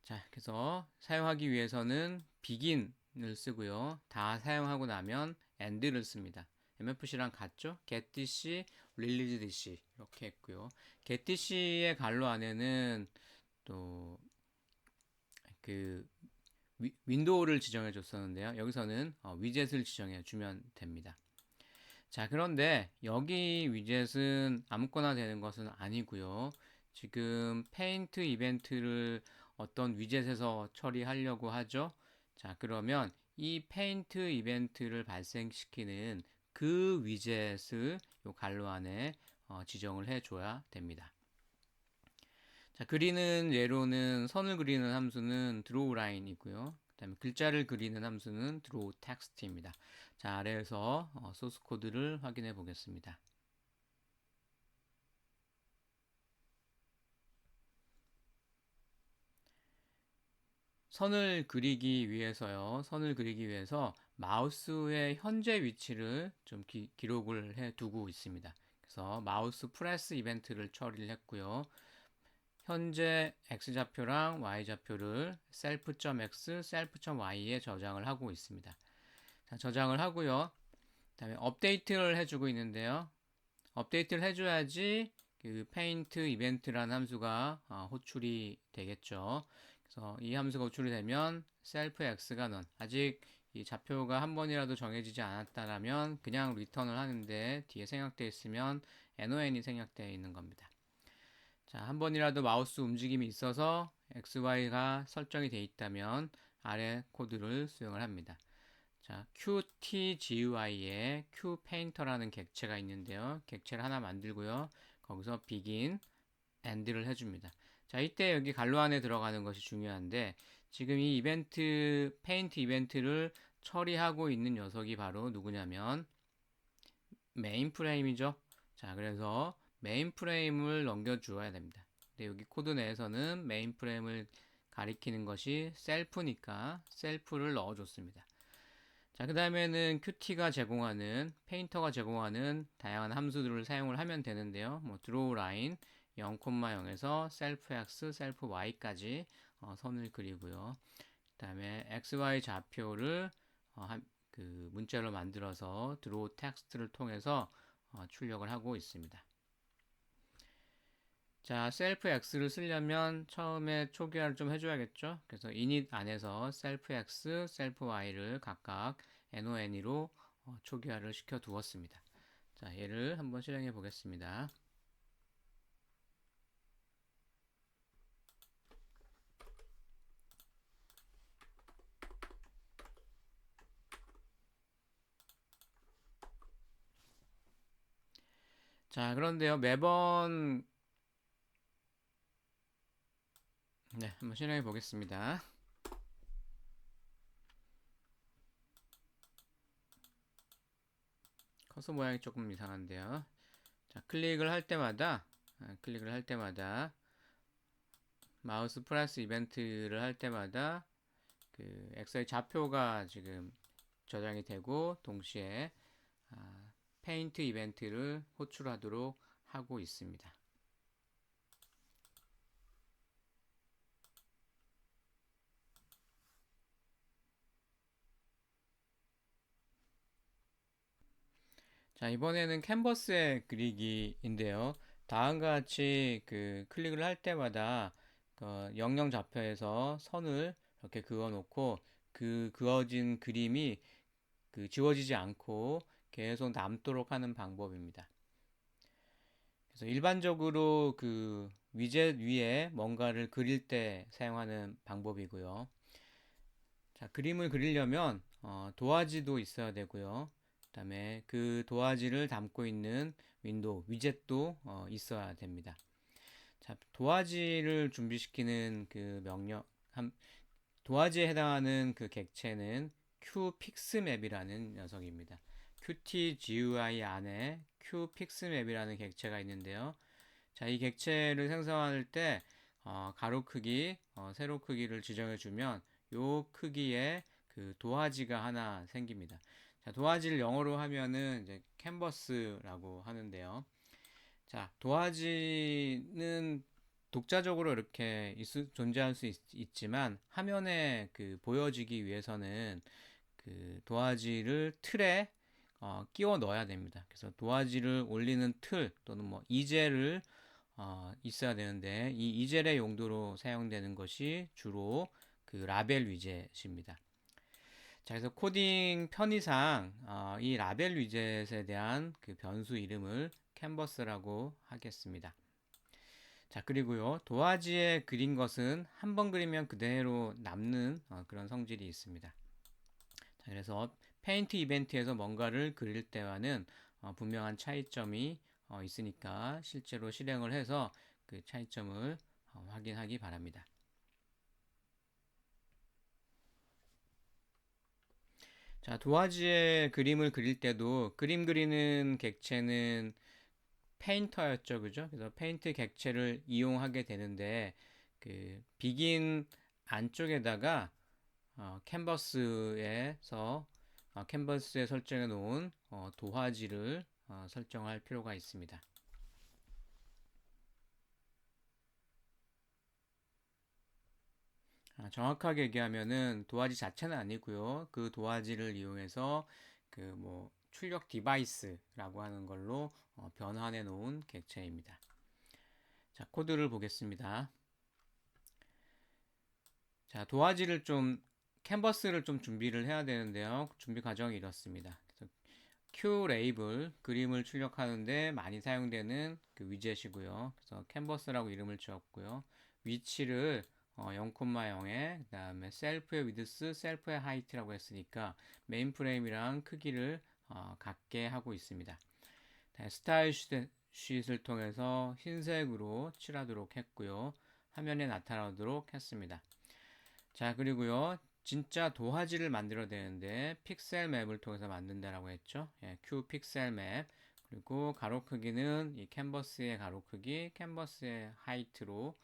자, 그래서 사용하기 위해서는 begin을 쓰고요. 다 사용하고 나면 end를 씁니다. MFC랑 같죠? get DC, release DC 이렇게 했고요. get DC의 갈로 안에는 또 그 윈도우를 지정해 줬었는데요. 여기서는 위젯을 지정해 주면 됩니다. 자, 그런데 여기 위젯은 아무거나 되는 것은 아니고요. 지금 페인트 이벤트를 어떤 위젯에서 처리하려고 하죠. 자, 그러면 이 페인트 이벤트를 발생시키는 그 위젯을 요 갈로 안에 지정을 해줘야 됩니다. 자, 그리는 예로는 선을 그리는 함수는 drawLine이고요. 그 다음에 글자를 그리는 함수는 drawText입니다. 자, 아래에서 소스 코드를 확인해 보겠습니다. 선을 그리기 위해서요. 선을 그리기 위해서 마우스의 현재 위치를 좀 기록을 해 두고 있습니다. 그래서 마우스 프레스 이벤트를 처리를 했고요. 현재 x좌표랑 y좌표를 self.x, self.y에 저장을 하고 있습니다. 자, 저장을 하고요. 그다음에 업데이트를 해주고 있는데요. 업데이트를 해줘야지 그 페인트 이벤트라는 함수가 호출이 되겠죠. 그래서 이 함수가 호출이 되면 self x가 none. 아직 이 좌표가 한 번이라도 정해지지 않았다라면 그냥 리턴을 하는데 뒤에 생략되어 있으면 non이 생략되어 있는 겁니다. 자, 한 번이라도 마우스 움직임이 있어서 XY가 설정이 되어 있다면 아래 코드를 수행을 합니다. 자, QTGUI에 QPainter라는 객체가 있는데요. 객체를 하나 만들고요. 거기서 begin, end를 해줍니다. 자, 이때 여기 갈로 안에 들어가는 것이 중요한데 지금 이 이벤트, 페인트 이벤트를 처리하고 있는 녀석이 바로 누구냐면 메인 프레임이죠. 자, 그래서 메인 프레임을 넘겨주어야 됩니다. 근데 여기 코드 내에서는 메인 프레임을 가리키는 것이 셀프니까 셀프를 넣어줬습니다. 자, 그 다음에는 Qt가 제공하는, 페인터가 제공하는 다양한 함수들을 사용을 하면 되는데요. 뭐, draw line 0,0에서 self x, self y까지 선을 그리고요. 그 다음에 xy 좌표를 그 문자로 만들어서 draw text를 통해서 출력을 하고 있습니다. 자, self x를 쓰려면 처음에 초기화를 좀 해줘야겠죠. 그래서 init 안에서 self x, self y를 각각 non으로 초기화를 시켜 두었습니다. 자, 얘를 한번 실행해 보겠습니다. 자, 그런데요, 매번 네, 한번 실행해 보겠습니다. 커서 모양이 조금 이상한데요. 자, 클릭을 할 때마다 마우스 플러스 이벤트를 할 때마다 그 XY 좌표가 지금 저장이 되고 동시에 페인트 이벤트를 호출하도록 하고 있습니다. 자, 이번에는 캔버스에 그리기인데요. 다음과 같이 그 클릭을 할 때마다 그 영영 좌표에서 선을 이렇게 그어 놓고 그 그어진 그림이 그 지워지지 않고 계속 남도록 하는 방법입니다. 그래서 일반적으로 그 위젯 위에 뭔가를 그릴 때 사용하는 방법이고요. 자, 그림을 그리려면 도화지도 있어야 되고요. 그다음에 그 도화지를 담고 있는 윈도우, 위젯도 있어야 됩니다. 자, 도화지를 준비시키는 그 도화지에 해당하는 그 객체는 qpixmap이라는 녀석입니다. qtgui 안에 qpixmap이라는 객체가 있는데요. 자, 이 객체를 생성할 때 가로 크기, 세로 크기를 지정해 주면 요 크기의 그 도화지가 하나 생깁니다. 자, 도화지를 영어로 하면은 이제 캔버스라고 하는데요. 자, 도화지는 독자적으로 이렇게 존재할 수 있지만 화면에 그 보여지기 위해서는 그 도화지를 틀에 끼워 넣어야 됩니다. 그래서 도화지를 올리는 틀 또는 뭐 이젤을 있어야 되는데 이 이젤의 용도로 사용되는 것이 주로 그 라벨 위젯입니다. 자, 그래서 코딩 편의상 이 라벨 위젯에 대한 그 변수 이름을 캔버스라고 하겠습니다. 자, 그리고요, 도화지에 그린 것은 한 번 그리면 그대로 남는 그런 성질이 있습니다. 자, 그래서 페인트 이벤트에서 뭔가를 그릴 때와는 분명한 차이점이 있으니까 실제로 실행을 해서 그 차이점을 확인하기 바랍니다. 자, 도화지에 그림을 그릴 때도 그림 그리는 객체는 페인터였죠, 그죠? 그래서 페인트 객체를 이용하게 되는데 그 비긴 안쪽에다가 캔버스에서 캔버스에 설정해 놓은 도화지를 설정할 필요가 있습니다. 정확하게 얘기하면은 도화지 자체는 아니고요. 그 도화지를 이용해서 그 뭐 출력 디바이스라고 하는 걸로 변환해 놓은 객체입니다. 자, 코드를 보겠습니다. 자, 도화지를 좀 캔버스를 좀 준비를 해야 되는데요. 준비 과정이 이렇습니다. 그래서 Q 레이블 그림을 출력하는데 많이 사용되는 그 위젯이고요. 그래서 캔버스라고 이름을 지었고요. 위치를 0,0에 그다음에 셀프의 위드스, 셀프의 하이트라고 했으니까 메인 프레임이랑 크기를 같게 하고 있습니다. 스타일 쉿을 통해서 흰색으로 칠하도록 했고요. 화면에 나타나도록 했습니다. 자, 그리고요. 진짜 도화지를 만들어야 되는데 픽셀 맵을 통해서 만든다라고 했죠. 예, Q 픽셀 맵. 그리고 가로 크기는 이 캔버스의 가로 크기, 캔버스의 하이트로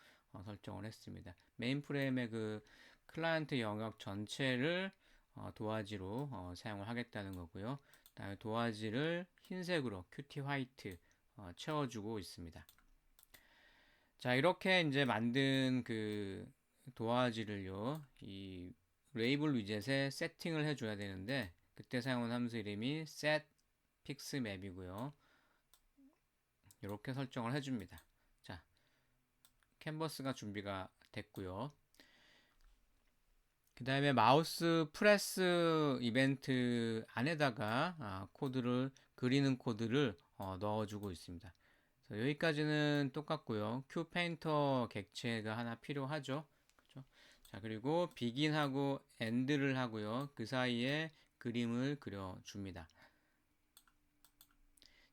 설정을 했습니다. 메인 프레임의 그 클라이언트 영역 전체를 도화지로 사용을 하겠다는 거고요. 그다음에 도화지를 흰색으로 큐티 화이트 채워주고 있습니다. 자, 이렇게 이제 만든 그 도화지를요, 이 레이블 위젯에 세팅을 해줘야 되는데, 그때 사용한 함수 이름이 set pixmap이고요. 이렇게 설정을 해줍니다. 자, 캔버스가 준비가 됐고요. 그 다음에 마우스 프레스 이벤트 안에다가 코드를 그리는 코드를 넣어주고 있습니다. 여기까지는 똑같고요. 큐 페인터 객체가 하나 필요하죠. 그렇죠? 자, 그리고 비긴하고 엔드를 하고요. 그 사이에 그림을 그려줍니다.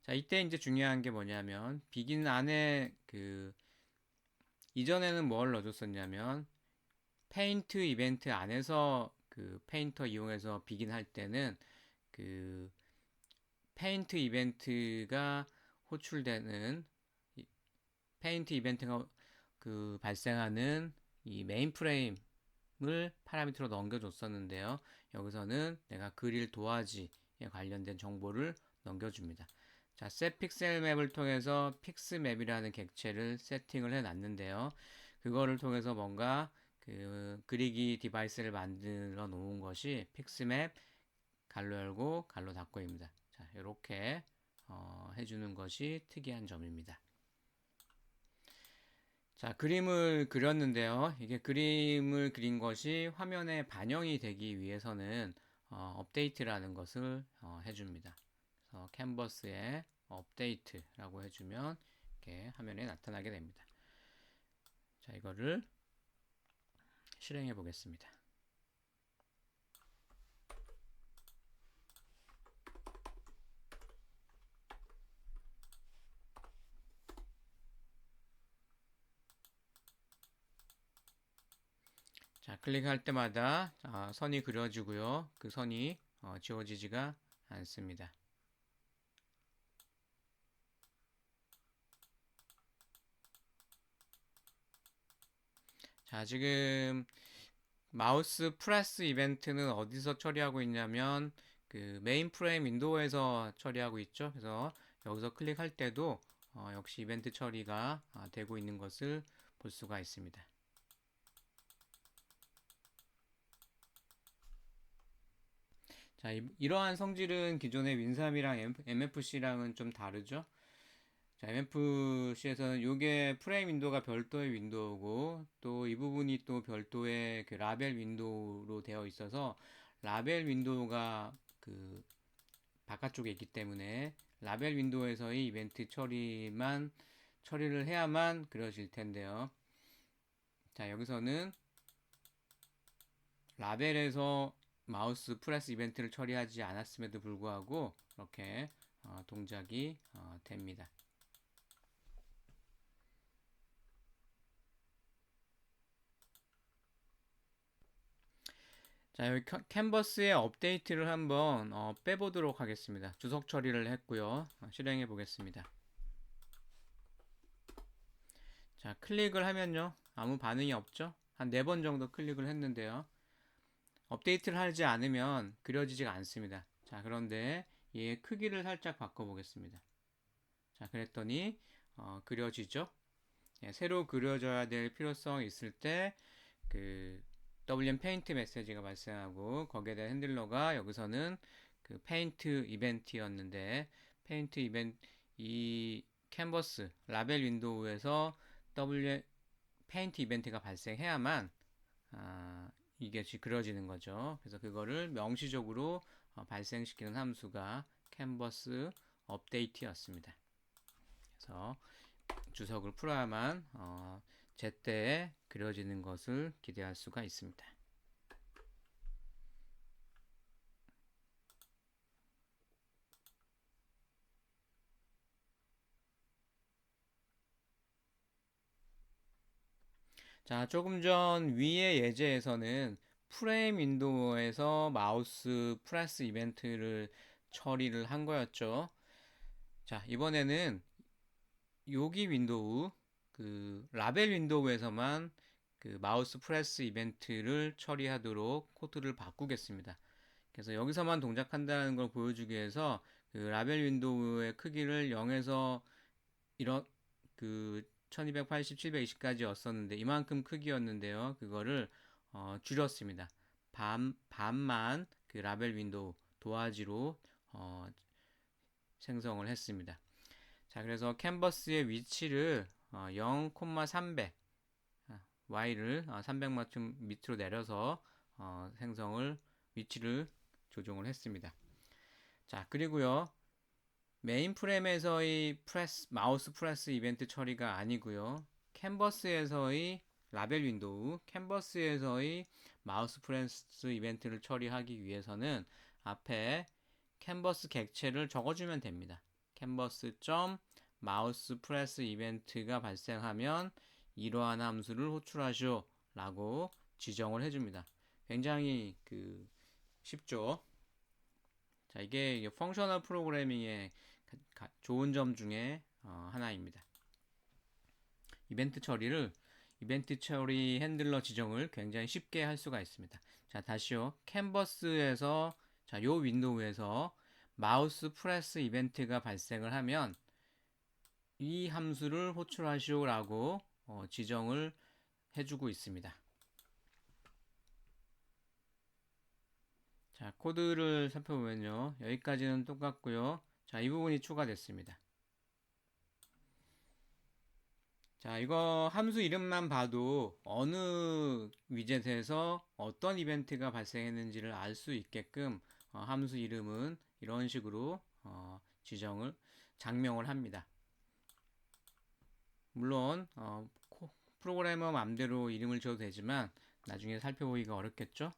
자, 이때 이제 중요한 게 뭐냐면 비긴 안에 그 이전에는 뭘 넣어줬었냐면 페인트 이벤트 안에서 그 페인터 이용해서 비긴 할 때는 그 페인트 이벤트가 호출되는 페인트 이벤트가 그 발생하는 이 메인 프레임을 파라미터로 넘겨줬었는데요. 여기서는 내가 그릴 도화지에 관련된 정보를 넘겨줍니다. 자, set 픽셀 맵을 통해서 픽스맵이라는 객체를 세팅을 해 놨는데요. 그거를 통해서 뭔가 그 그리기 디바이스를 만들어 놓은 것이 픽스맵 갈로 열고 갈로 닫고입니다. 자, 이렇게 해주는 것이 특이한 점입니다. 자, 그림을 그렸는데요. 이게 그림을 그린 것이 화면에 반영이 되기 위해서는 업데이트라는 것을 해줍니다. 그래서 캔버스에 업데이트라고 해주면 이렇게 화면에 나타나게 됩니다. 자, 이거를 실행해 보겠습니다. 자, 클릭할 때마다 선이 그려지고요. 그 선이 지워지지가 않습니다. 자, 지금 마우스 프레스 이벤트는 어디서 처리하고 있냐면 그 메인 프레임 윈도우에서 처리하고 있죠. 그래서 여기서 클릭할 때도 역시 이벤트 처리가 되고 있는 것을 볼 수가 있습니다. 자, 이러한 성질은 기존의 윈3이랑 MFC랑은 좀 다르죠. 자, MFC에서는 이게 프레임 윈도우가 별도의 윈도우고 또 이 부분이 또 별도의 그 라벨 윈도우로 되어 있어서 라벨 윈도우가 그 바깥쪽에 있기 때문에 라벨 윈도우에서의 이벤트 처리를 해야만 그려질 텐데요. 자, 여기서는 라벨에서 마우스 프레스 이벤트를 처리하지 않았음에도 불구하고 이렇게 동작이 됩니다. 자, 여기 캔버스의 업데이트를 한번 빼보도록 하겠습니다. 주석 처리를 했고요. 실행해 보겠습니다. 자, 클릭을 하면요. 아무 반응이 없죠? 한 4번 정도 클릭을 했는데요. 업데이트를 하지 않으면 그려지지가 않습니다. 자, 그런데 얘의 크기를 살짝 바꿔보겠습니다. 자, 그랬더니 그려지죠? 예, 새로 그려져야 될 필요성이 있을 때 그 WM 페인트 메시지가 발생하고 거기에 대한 핸들러가 여기서는 그 페인트 이벤트였는데 페인트 이벤트 이 캔버스 라벨 윈도우에서 W 페인트 이벤트가 발생해야만 이게 그려지는 거죠. 그래서 그거를 명시적으로 발생시키는 함수가 캔버스 업데이트였습니다. 그래서 주석을 풀어야만 제때에 그려지는 것을 기대할 수가 있습니다. 자, 조금 전 위의 예제에서는 프레임 윈도우에서 마우스 프레스 이벤트를 처리를 한 거였죠. 자, 이번에는 여기 윈도우, 그 라벨 윈도우에서만 그 마우스 프레스 이벤트를 처리하도록 코드를 바꾸겠습니다. 그래서 여기서만 동작한다는 걸 보여주기 위해서 그 라벨 윈도우의 크기를 0에서 이런 그 1280, 720까지였었는데 이만큼 크기였는데요. 그거를 줄였습니다. 반만 그 라벨 윈도우 도화지로 생성을 했습니다. 자, 그래서 캔버스의 위치를 0,300 Y를 300만큼 밑으로 내려서 생성을 위치를 조정을 했습니다. 자, 그리고요. 메인 프레임에서의 마우스 프레스 이벤트 처리가 아니고요. 캔버스에서의 라벨 윈도우, 캔버스에서의 마우스 프레스 이벤트를 처리하기 위해서는 앞에 캔버스 객체를 적어주면 됩니다. 캔버스 점 마우스 프레스 이벤트가 발생하면 이러한 함수를 호출하시오 라고 지정을 해줍니다. 굉장히 쉽죠. 자, 이게 펑셔널 프로그래밍의 좋은 점 중에 하나입니다. 이벤트 처리 핸들러 지정을 굉장히 쉽게 할 수가 있습니다. 자, 다시요. 캔버스에서 자, 요 윈도우에서 마우스 프레스 이벤트가 발생을 하면 이 함수를 호출하시오라고 지정을 해주고 있습니다. 자, 코드를 살펴보면요. 여기까지는 똑같고요. 자, 이 부분이 추가됐습니다. 자, 이거 함수 이름만 봐도 어느 위젯에서 어떤 이벤트가 발생했는지를 알 수 있게끔 함수 이름은 이런 식으로 장명을 합니다. 물론 프로그래머 맘대로 이름을 줘도 되지만 나중에 살펴보기가 어렵겠죠.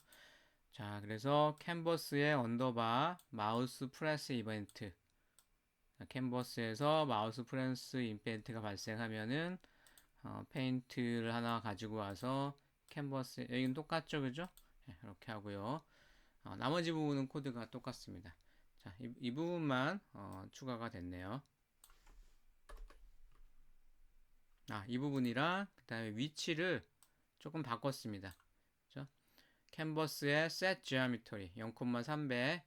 자, 그래서 캔버스의 언더바 마우스 프레스 이벤트 캔버스에서 마우스 프레스 이벤트가 발생하면은 페인트를 하나 가지고 와서 캔버스 여기는 똑같죠, 그죠? 네, 이렇게 하고요. 나머지 부분은 코드가 똑같습니다. 자, 이 부분만 추가가 됐네요. 이 부분이랑 그 다음에 위치를 조금 바꿨습니다. 그죠? 캔버스의 set geometry 0,300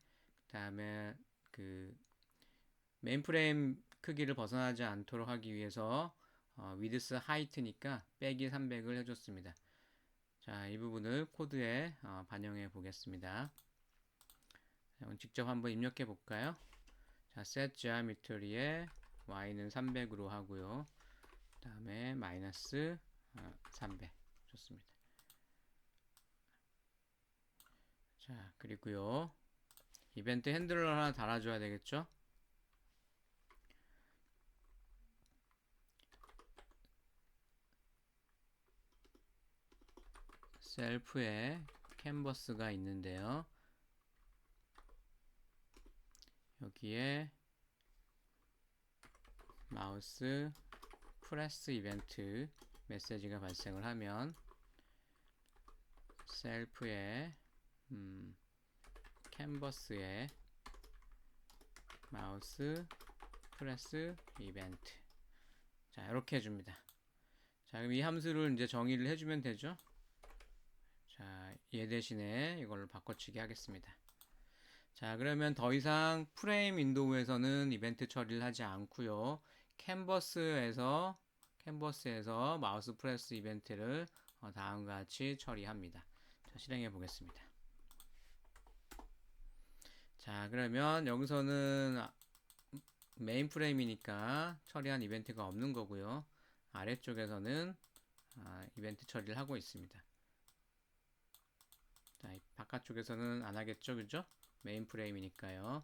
그 다음에 그 메인 프레임 크기를 벗어나지 않도록 하기 위해서 width height니까 빼기 300을 해줬습니다. 자, 이 부분을 코드에 반영해 보겠습니다. 자, 직접 한번 입력해 볼까요? 자, set geometry에 y는 300으로 하고요. 그 다음에 마이너스 300 좋습니다. 자, 그리고요. 이벤트 핸들러 하나 달아줘야 되겠죠? 셀프에 캔버스가 있는데요. 여기에 마우스 프레스 이벤트 메시지가 발생을 하면 셀프에 캔버스에 마우스 프레스 이벤트 자, 이렇게 해줍니다. 자, 그럼 이 함수를 이제 정의를 해주면 되죠. 얘 대신에 이걸로 바꿔치기 하겠습니다. 자, 그러면 더 이상 프레임 윈도우에서는 이벤트 처리를 하지 않고요. 캔버스에서 마우스 프레스 이벤트를 다음과 같이 처리합니다. 자, 실행해 보겠습니다. 자, 그러면 여기서는 메인 프레임이니까 처리한 이벤트가 없는 거고요. 아래쪽에서는 이벤트 처리를 하고 있습니다. 자, 바깥쪽에서는 안 하겠죠, 그죠? 메인 프레임이니까요.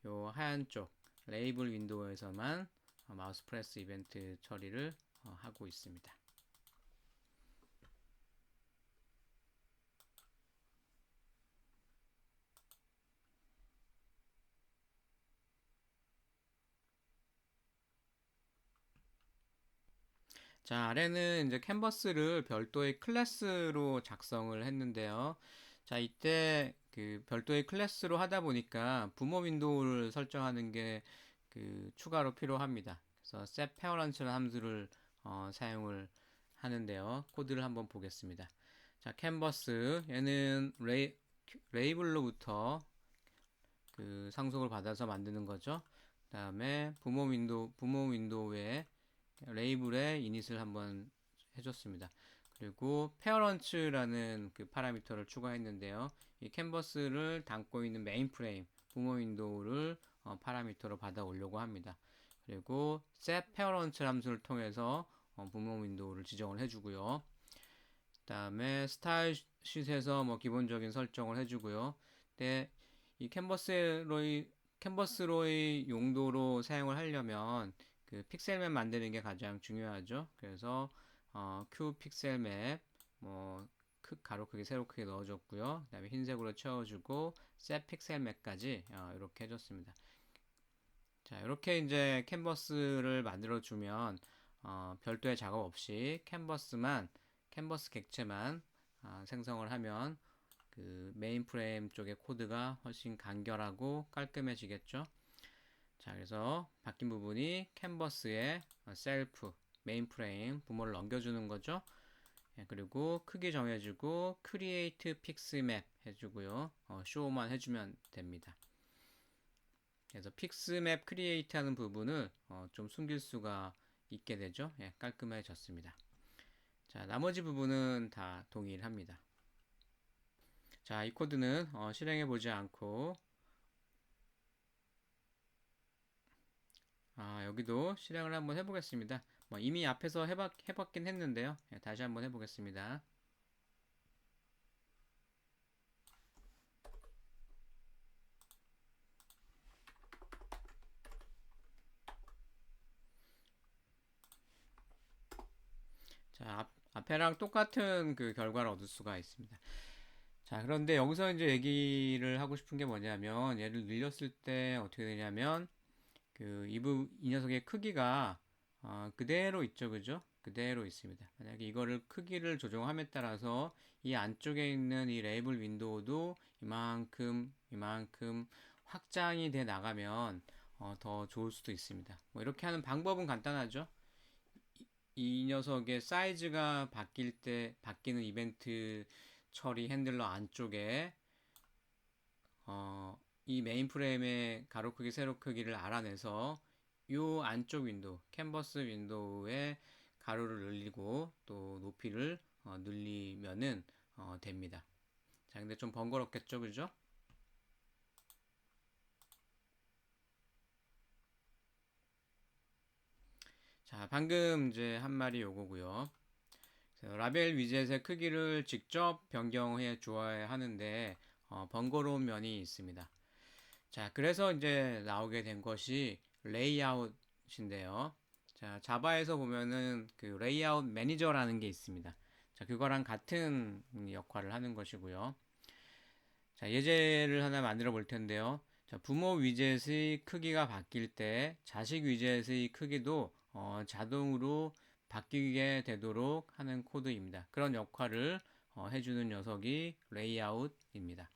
요 하얀 쪽 레이블 윈도우에서만 마우스 프레스 이벤트 처리를 하고 있습니다. 자, 아래는 이제 캔버스를 별도의 클래스로 작성을 했는데요. 자, 이때 그 별도의 클래스로 하다 보니까 부모 윈도우를 설정하는 게 추가로 필요합니다. 그래서 set parent라는 함수를 사용을 하는데요. 코드를 한번 보겠습니다. 자, 캔버스 얘는 레이블로부터 상속을 받아서 만드는 거죠. 그다음에 부모 윈도우에 레이블에 이닛을 한번 해줬습니다. 그리고 페어런츠라는 그 파라미터를 추가했는데요. 이 캔버스를 담고 있는 메인 프레임 부모 윈도우를 파라미터로 받아 오려고 합니다. 그리고 set parent 함수를 통해서 부모 윈도우를 지정을 해주고요. 그 다음에 스타일 쉿에서 뭐 기본적인 설정을 해주고요. 근데 이 캔버스로의 용도로 사용을 하려면 그 픽셀맵 만드는 게 가장 중요하죠. 그래서 q 픽셀맵 뭐 가로 크기 세로 크기 넣어줬고요. 그다음에 흰색으로 채워주고 set 픽셀맵까지 이렇게 해줬습니다. 자, 이렇게 이제 캔버스를 만들어 주면 별도의 작업 없이 캔버스 객체만 생성을 하면 그 메인 프레임 쪽의 코드가 훨씬 간결하고 깔끔해지겠죠. 자, 그래서 바뀐 부분이 캔버스에 셀프, 메인 프레임, 부모를 넘겨주는 거죠. 예, 그리고 크기 정해주고 create pixmap 해주고요. show만 해주면 됩니다. 그래서 픽스맵 크리에이트 하는 부분을 좀 숨길 수가 있게 되죠. 예, 깔끔해졌습니다. 자, 나머지 부분은 다 동일합니다. 자, 이 코드는 실행해 보지 않고 여기도 실행을 한번 해보겠습니다. 뭐 이미 앞에서 해봤긴 했는데요. 예, 다시 한번 해보겠습니다. 자, 앞에랑 똑같은 그 결과를 얻을 수가 있습니다. 자, 그런데 여기서 이제 얘기를 하고 싶은 게 뭐냐면 얘를 늘렸을 때 어떻게 되냐면 이 녀석의 크기가 그대로 있죠, 그죠? 그대로 있습니다. 만약에 이거를 크기를 조정함에 따라서 이 안쪽에 있는 이 레이블 윈도우도 이만큼 확장이 돼 나가면 더 좋을 수도 있습니다. 뭐 이렇게 하는 방법은 간단하죠. 이 녀석의 사이즈가 바뀔 때 바뀌는 이벤트 처리 핸들러 안쪽에 이 메인 프레임의 가로 크기, 세로 크기를 알아내서 이 안쪽 캔버스 윈도우의 가로를 늘리고 또 높이를 늘리면은 됩니다. 자, 근데 좀 번거롭겠죠, 그죠? 자, 방금 이제 한 말이 요거고요. 라벨 위젯의 크기를 직접 변경해 주어야 하는데 번거로운 면이 있습니다. 자, 그래서 이제 나오게 된 것이 레이아웃인데요. 자, 자바에서 보면은 그 레이아웃 매니저라는 게 있습니다. 자, 그거랑 같은 역할을 하는 것이고요. 자, 예제를 하나 만들어 볼 텐데요. 자, 부모 위젯의 크기가 바뀔 때 자식 위젯의 크기도 자동으로 바뀌게 되도록 하는 코드입니다. 그런 역할을 해주는 녀석이 레이아웃입니다.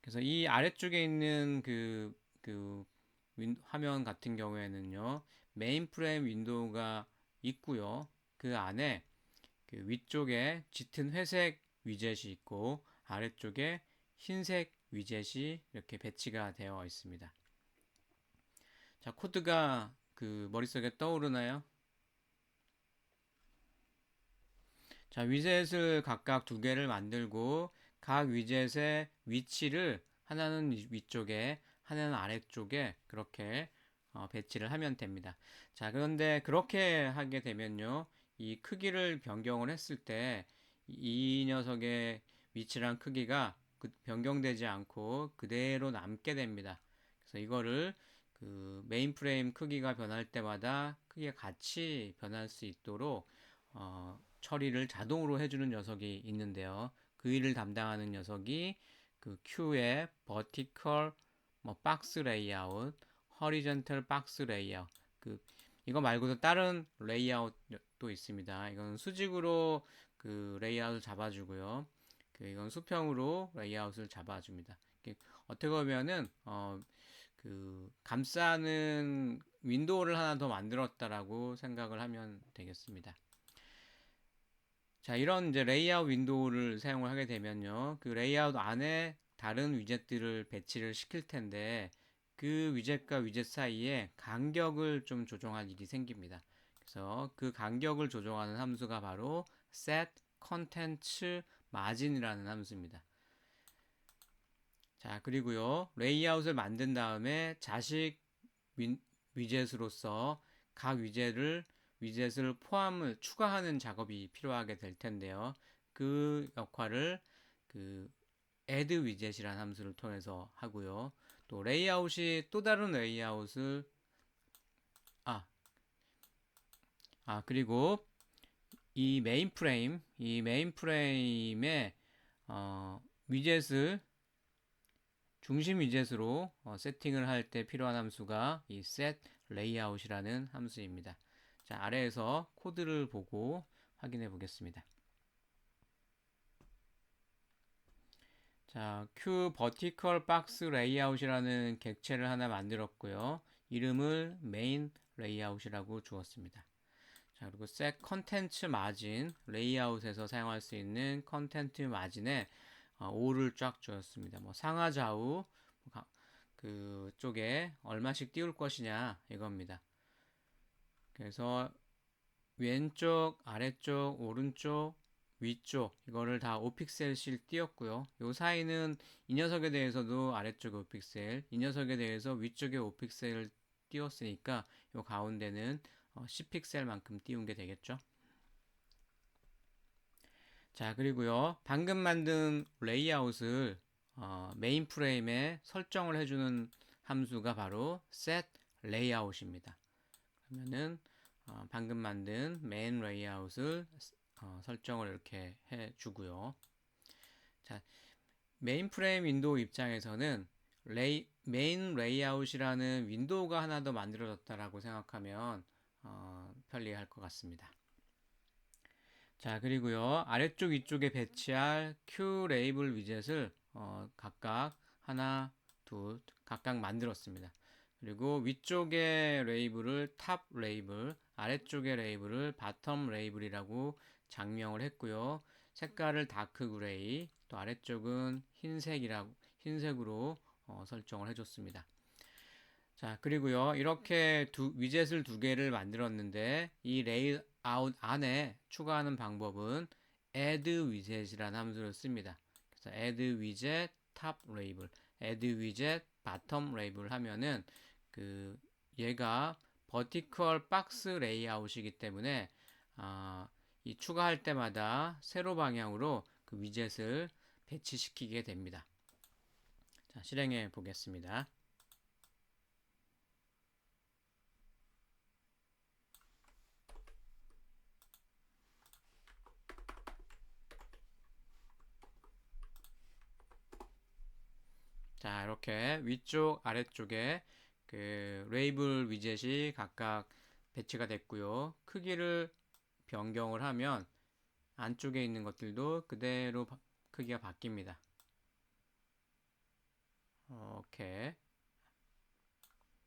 그래서 이 아래쪽에 있는 화면 같은 경우에는요, 메인 프레임 윈도우가 있고요. 그 안에 그 위쪽에 짙은 회색 위젯이 있고 아래쪽에 흰색 위젯이 이렇게 배치가 되어 있습니다. 자, 코드가 그 머릿속에 떠오르나요? 자, 위젯을 각각 두 개를 만들고 각 위젯의 위치를 하나는 위쪽에 하나는 아래쪽에 그렇게 배치를 하면 됩니다. 자, 그런데 그렇게 하게 되면요. 이 크기를 변경을 했을 때 이 녀석의 위치랑 크기가 변경되지 않고 그대로 남게 됩니다. 그래서 이거를 그 메인 프레임 크기가 변할 때마다 크기가 같이 변할 수 있도록 처리를 자동으로 해주는 녀석이 있는데요. 그 일을 담당하는 녀석이 그 Q의 vertical 박스 레이아웃, horizontal 박스 레이아웃. 그 이거 말고도 다른 레이아웃도 있습니다. 이건 수직으로 그 레이아웃을 잡아주고요. 이건 수평으로 레이아웃을 잡아줍니다. 어떻게 보면은 그 감싸는 윈도우를 하나 더 만들었다라고 생각을 하면 되겠습니다. 자, 이런 이제 레이아웃 윈도우를 사용을 하게 되면요. 그 레이아웃 안에 다른 위젯들을 배치를 시킬 텐데 그 위젯과 위젯 사이에 간격을 좀 조정할 일이 생깁니다. 그래서 그 간격을 조정하는 함수가 바로 set contents margin이라는 함수입니다. 자, 그리고요. 레이아웃을 만든 다음에 자식 위젯으로서 각 위젯을 포함을 추가하는 작업이 필요하게 될 텐데요. 그 역할을 그 add 위젯이라는 함수를 통해서 하고요. 또 레이아웃이 또 다른 레이아웃을 그리고 이 메인 프레임의 위젯을 중심 위젯으로 세팅을 할 때 필요한 함수가 이 set layout이라는 함수입니다. 자, 아래에서 코드를 보고 확인해 보겠습니다. 자, Q vertical box layout이라는 객체를 하나 만들었고요. 이름을 main layout이라고 주었습니다. 자, 그리고 set content margin 레이아웃에서 사용할 수 있는 content margin에 5를 쫙 주었습니다. 뭐 상하 좌우 그 쪽에 얼마씩 띄울 것이냐 이겁니다. 그래서 왼쪽, 아래쪽, 오른쪽, 위쪽 이거를 다 5픽셀씩 띄웠고요. 요 사이는 이 녀석에 대해서도 아래쪽에 5픽셀, 이 녀석에 대해서 위쪽에 5픽셀을 띄웠으니까 요 가운데는 10픽셀만큼 띄운 게 되겠죠. 자, 그리고요. 방금 만든 레이아웃을 메인 프레임에 설정을 해주는 함수가 바로 set layout입니다. 그러면은 방금 만든 메인 레이아웃을 설정을 이렇게 해주고요. 자, 메인 프레임 윈도우 입장에서는 메인 레이아웃이라는 윈도우가 하나 더 만들어졌다라고 생각하면 편리할 것 같습니다. 자, 그리고요. 아래쪽 위쪽에 배치할 Q 레이블 위젯을 각각 하나, 둘 각각 만들었습니다. 그리고 위쪽의 레이블을 탑 레이블, 아래쪽의 레이블을 바텀 레이블이라고 장명을 했고요. 색깔을 다크 그레이, 또 아래쪽은 흰색으로 설정을 해줬습니다. 자, 그리고요. 이렇게 위젯을 두 개를 만들었는데 이 레이아웃 안에 추가하는 방법은 add widget이라는 함수를 씁니다. 그래서 add widget top label, add widget bottom label 하면은 그 얘가 vertical box layout이기 때문에 이 추가할 때마다 세로 방향으로 그 위젯을 배치시키게 됩니다. 자, 실행해 보겠습니다. 자, 이렇게 위쪽, 아래쪽에 그 레이블 위젯이 각각 배치가 됐고요. 크기를 변경을 하면 안쪽에 있는 것들도 그대로 크기가 바뀝니다. 오케이.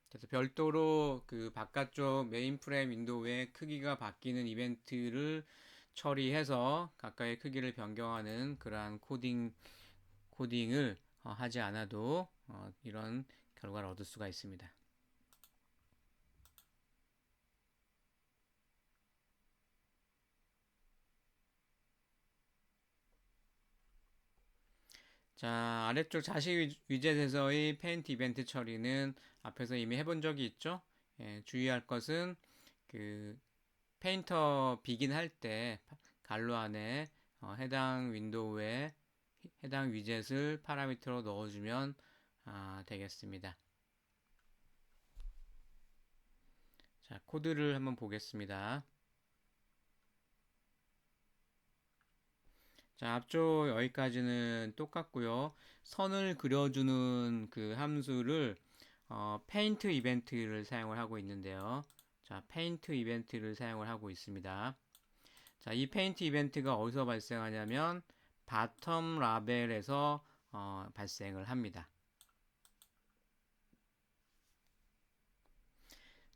그래서 별도로 그 바깥쪽 메인 프레임 윈도우의 크기가 바뀌는 이벤트를 처리해서 각각의 크기를 변경하는 그러한 코딩 코딩을 하지 않아도 이런 결과를 얻을 수가 있습니다. 자, 아래쪽 자식 위젯에서의 페인트 이벤트 처리는 앞에서 이미 해본 적이 있죠? 예, 주의할 것은 그 페인터 비긴 할 때 갈로 안에 해당 윈도우에 해당 위젯을 파라미터로 넣어주면 되겠습니다. 자, 코드를 한번 보겠습니다. 자, 앞쪽 여기까지는 똑같고요. 선을 그려주는 그 함수를 페인트 이벤트를 사용을 하고 있는데요. 자, 페인트 이벤트를 사용을 하고 있습니다. 자, 이 페인트 이벤트가 어디서 발생하냐면 바텀 라벨에서 발생을 합니다.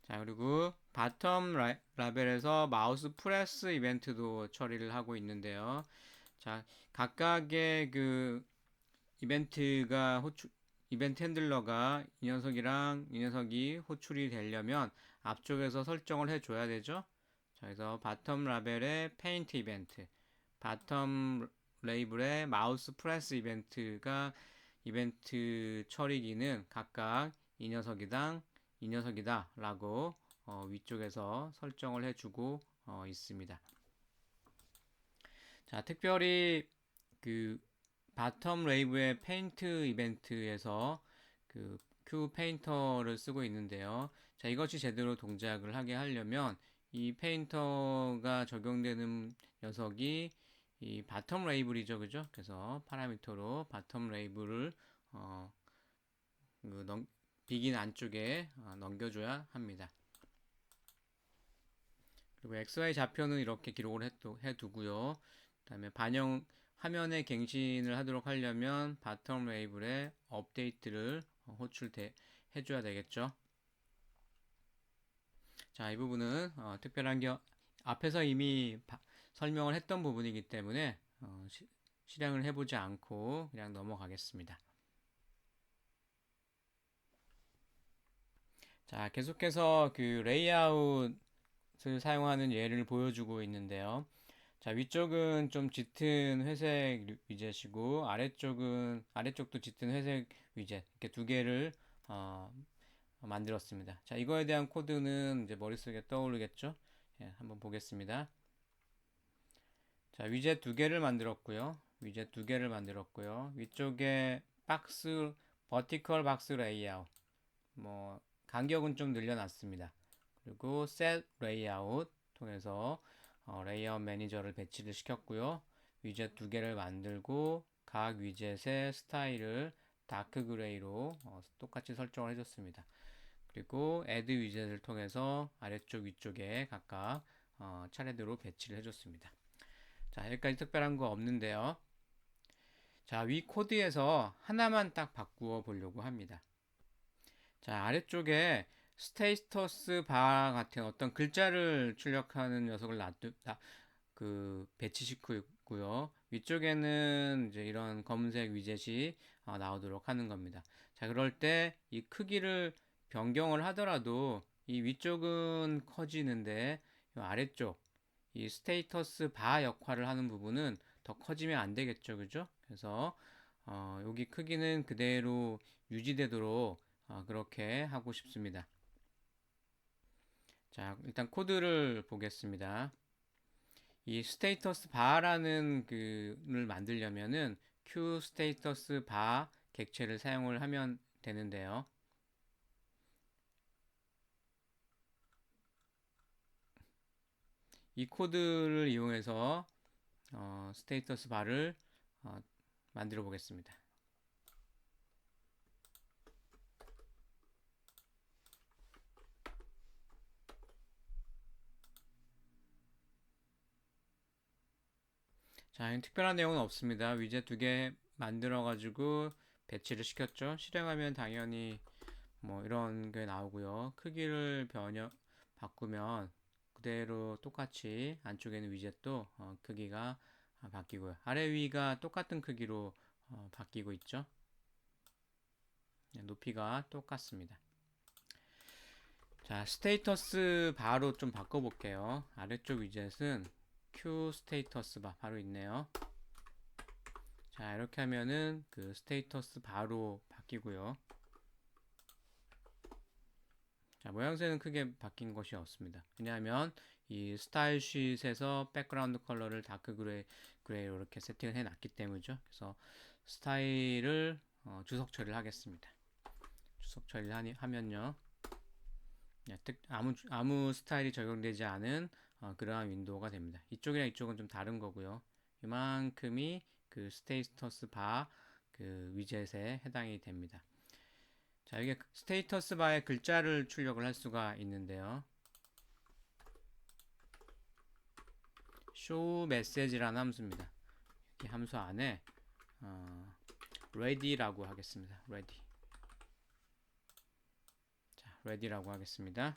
자, 그리고 바텀 라벨에서 마우스 프레스 이벤트도 처리를 하고 있는데요. 자, 각각의 그 이벤트 핸들러가 이 녀석이랑 이 녀석이 호출이 되려면 앞쪽에서 설정을 해줘야 되죠. 자, 그래서 바텀 라벨의 페인트 이벤트, 바텀 레이블의 마우스 프레스 이벤트 처리기는 각각 이 녀석이다 라고 위쪽에서 설정을 해주고 있습니다. 자, 특별히 그 바텀 레이브의 페인트 이벤트에서 그 큐 페인터를 쓰고 있는데요. 자, 이것이 제대로 동작을 하게 하려면 이 페인터가 적용되는 녀석이 이 바텀 레이블이죠, 그죠? 그래서 파라미터로 바텀 레이블을 그 비긴 안쪽에 넘겨줘야 합니다. 그리고 XY 좌표는 이렇게 기록을 해두고요. 그 다음에 화면에 갱신을 하도록 하려면 바텀 레이블에 업데이트를 해줘야 되겠죠. 자, 이 부분은 특별한 게 앞에서 이미 설명을 했던 부분이기 때문에 실행을 해보지 않고 그냥 넘어가겠습니다. 자, 계속해서 그 레이아웃을 사용하는 예를 보여주고 있는데요. 자, 위쪽은 좀 짙은 회색 위젯이고 아래쪽도 짙은 회색 위젯 이렇게 두 개를 만들었습니다. 자, 이거에 대한 코드는 이제 머릿속에 떠오르겠죠? 예, 한번 보겠습니다. 자, 위젯 두 개를 만들었고요. 위쪽에 버티컬 박스 레이아웃. 뭐 간격은 좀 늘려놨습니다. 그리고 set 레이아웃 통해서 레이아웃 매니저를 배치를 시켰고요. 위젯 두 개를 만들고 각 위젯의 스타일을 다크 그레이로 똑같이 설정을 해줬습니다. 그리고 add 위젯을 통해서 아래쪽 위쪽에 각각 차례대로 배치를 해줬습니다. 자, 여기까지 특별한 거 없는데요. 자, 위 코드에서 하나만 딱 바꾸어 보려고 합니다. 자, 아래쪽에 스테이터스 바 같은 어떤 글자를 출력하는 녀석을 배치시키고 있고요. 위쪽에는 이제 이런 검은색 위젯이 나오도록 하는 겁니다. 자, 그럴 때 이 크기를 변경을 하더라도 이 위쪽은 커지는데 이 아래쪽 이 스테이터스 바 역할을 하는 부분은 더 커지면 안 되겠죠, 그죠? 그래서 여기 크기는 그대로 유지되도록 그렇게 하고 싶습니다. 자, 일단 코드를 보겠습니다. 이 스테이터스 바라는 그를 만들려면은 q 스테이터스 바 객체를 사용을 하면 되는데요. 이 코드를 이용해서 스테이터스 바를 만들어 보겠습니다. 자, 특별한 내용은 없습니다. 위젯 두 개 만들어 가지고 배치를 시켰죠. 실행하면 당연히 뭐 이런 게 나오고요. 크기를 바꾸면 그대로 똑같이 안쪽에 있는 위젯도 크기가 바뀌고요. 아래 위가 똑같은 크기로 바뀌고 있죠. 높이가 똑같습니다. 자, 스테이터스 바로 좀 바꿔볼게요. 아래쪽 위젯은 Q 스테이터스 바 바로 있네요. 자, 이렇게 하면은 그 스테이터스 바로 바뀌고요. 자, 모양새는 크게 바뀐 것이 없습니다. 왜냐하면 이 스타일 쉿에서 백그라운드 컬러를 다크 그레이로 이렇게 세팅을 해놨기 때문이죠. 그래서 스타일을 주석 처리를 하겠습니다. 주석 처리를 하면요. 아무 스타일이 적용되지 않은 그러한 윈도우가 됩니다. 이쪽이랑 이쪽은 좀 다른 거고요. 이만큼이 그 스테이터스 바 그 위젯에 해당이 됩니다. 자, 이게 스테이터스 바에 글자를 출력을 할 수가 있는데요. show message라는 함수입니다. 이 함수 안에 ready라고 하겠습니다. ready. 자, ready라고 하겠습니다.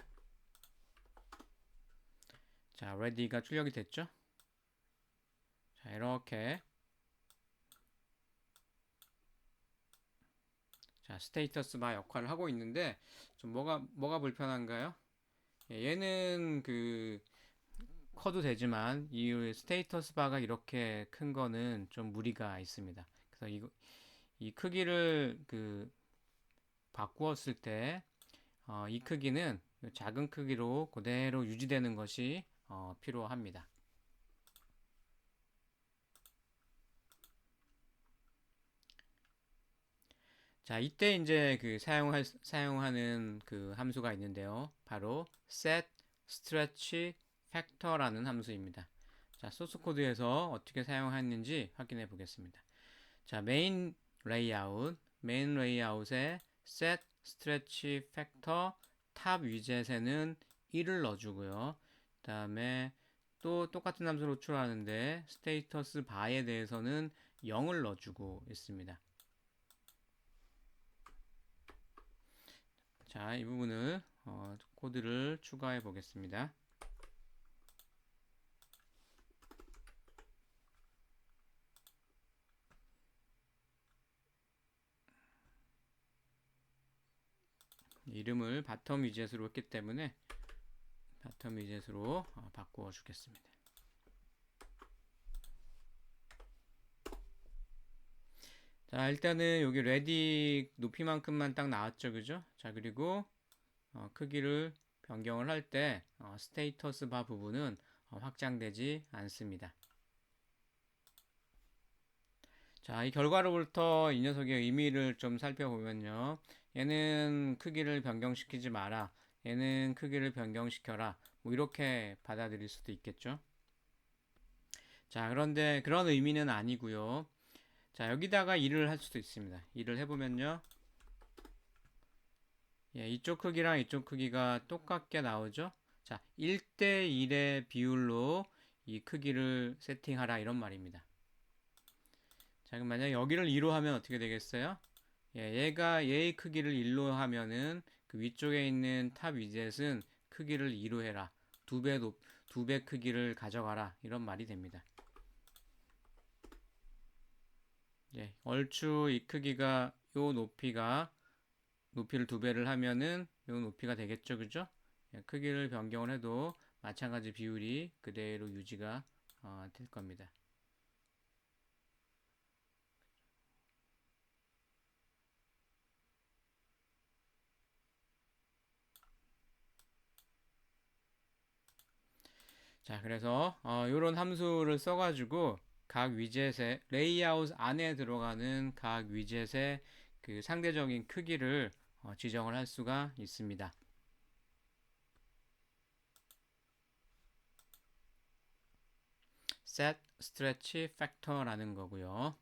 자, ready가 출력이 됐죠? 자, 이렇게 자, 스테이터스 바 역할을 하고 있는데 좀 뭐가 불편한가요? 얘는 그 커도 되지만 이 스테이터스 바가 이렇게 큰 거는 좀 무리가 있습니다. 그래서 이 크기를 그 바꾸었을 때 이 크기는 작은 크기로 그대로 유지되는 것이 필요합니다. 자, 이때 이제 그 사용하는 그 함수가 있는데요. 바로 set stretch factor라는 함수입니다. 자, 소스 코드에서 어떻게 사용했는지 확인해 보겠습니다. 자, 메인 레이아웃에 set stretch factor 탑 위젯에는 1을 넣어주고요. 그 다음에 또 똑같은 함수를 호출하는데 스테이터스 바에 대해서는 0을 넣어주고 있습니다. 자, 이 부분을 코드를 추가해 보겠습니다. 이름을 바텀 위젯으로 했기 때문에 바텀 위젯으로 바꾸어 주겠습니다. 자, 일단은 여기 레디 높이만큼만 딱 나왔죠, 그죠? 자, 그리고 크기를 변경을 할 때 스테이터스 바 부분은 확장되지 않습니다. 자, 이 결과로부터 이 녀석의 의미를 좀 살펴보면요. 얘는 크기를 변경시키지 마라. 얘는 크기를 변경시켜라. 뭐 이렇게 받아들일 수도 있겠죠. 자, 그런데 그런 의미는 아니고요. 자, 여기다가 일을 할 수도 있습니다. 일을 해보면요. 예, 이쪽 크기랑 이쪽 크기가 똑같게 나오죠. 자, 1대1의 비율로 이 크기를 세팅하라 이런 말입니다. 자, 그럼 만약 여기를 2로 하면 어떻게 되겠어요? 예, 얘의 크기를 1로 하면은 그 위쪽에 있는 탑 위젯은 크기를 2로 해라. 두 배 크기를 가져가라. 이런 말이 됩니다. 예, 얼추 이 크기가 요 높이를 2배를 하면은 요 높이가 되겠죠. 그죠? 예, 크기를 변경을 해도 마찬가지 비율이 그대로 유지가 될 겁니다. 자, 그래서 이런 함수를 써가지고 각 위젯의 레이아웃 안에 들어가는 각 위젯의 그 상대적인 크기를 지정을 할 수가 있습니다. set stretch factor라는 거고요.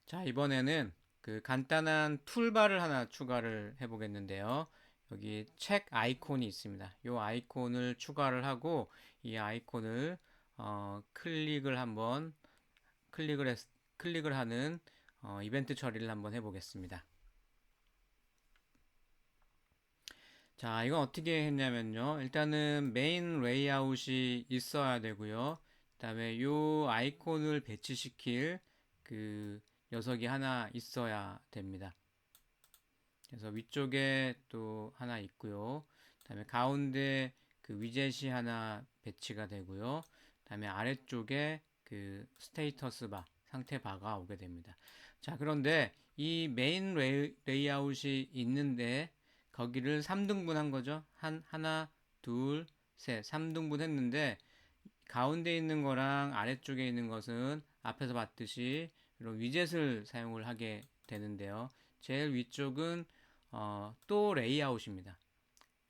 자, 이번에는 그 간단한 툴바를 하나 추가를 해 보겠는데요. 여기 책 아이콘이 있습니다. 이 아이콘을 추가를 하고 이 아이콘을 클릭을 하는 이벤트 처리를 한번 해 보겠습니다. 자, 이건 어떻게 했냐면요. 일단은 메인 레이아웃이 있어야 되고요. 그다음에 요 아이콘을 배치시킬 그 녀석이 하나 있어야 됩니다. 그래서 위쪽에 또 하나 있고요. 그다음에 가운데 그 위젯이 하나 배치가 되고요. 그다음에 아래쪽에 그 스테이터스 바, 상태 바가 오게 됩니다. 자, 그런데 이 메인 레이아웃이 있는데 거기를 3등분 한 거죠. 하나, 둘, 셋, 3등분 했는데 가운데 있는 거랑 아래쪽에 있는 것은 앞에서 봤듯이 이런 위젯을 사용을 하게 되는데요. 제일 위쪽은 또 레이아웃입니다.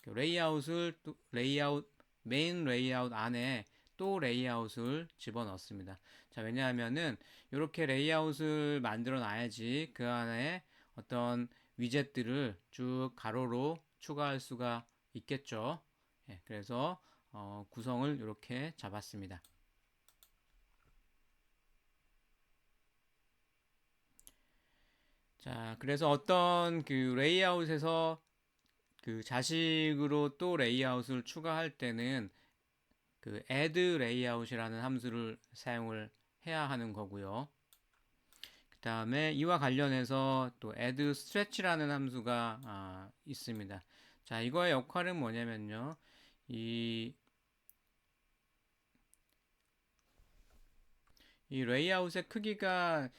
레이아웃을 또 레이아웃 메인 레이아웃 안에 또 레이아웃을 집어넣습니다. 자, 왜냐하면은 이렇게 레이아웃을 만들어 놔야지 그 안에 어떤 위젯들을 쭉 가로로 추가할 수가 있겠죠. 예, 그래서 구성을 이렇게 잡았습니다. 자, 그래서 어떤 그 레이아웃에서 그 자식으로 또 레이아웃을 추가할 때는 그 add layout이라는 함수를 사용을 해야 하는 거고요. 그 다음에 이와 관련해서 또 add stretch라는 함수가 있습니다. 자, 이거의 역할은 뭐냐면요. 이, 이 레이아웃의 크기가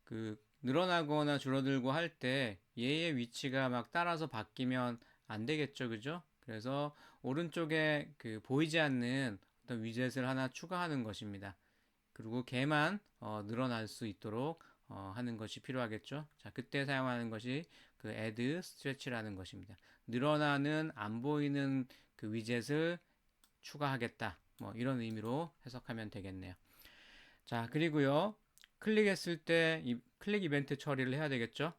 그 늘어나거나 줄어들고 할 때 얘의 위치가 막 따라서 바뀌면 안 되겠죠, 그죠? 그래서 오른쪽에 그 보이지 않는 어떤 위젯을 하나 추가하는 것입니다. 그리고 걔만 늘어날 수 있도록 하는 것이 필요하겠죠. 자, 그때 사용하는 것이 그 add stretch라는 것입니다. 늘어나는 안 보이는 그 위젯을 추가하겠다. 뭐 이런 의미로 해석하면 되겠네요. 자, 그리고요. 클릭했을 때 이 클릭 이벤트 처리를 해야 되겠죠?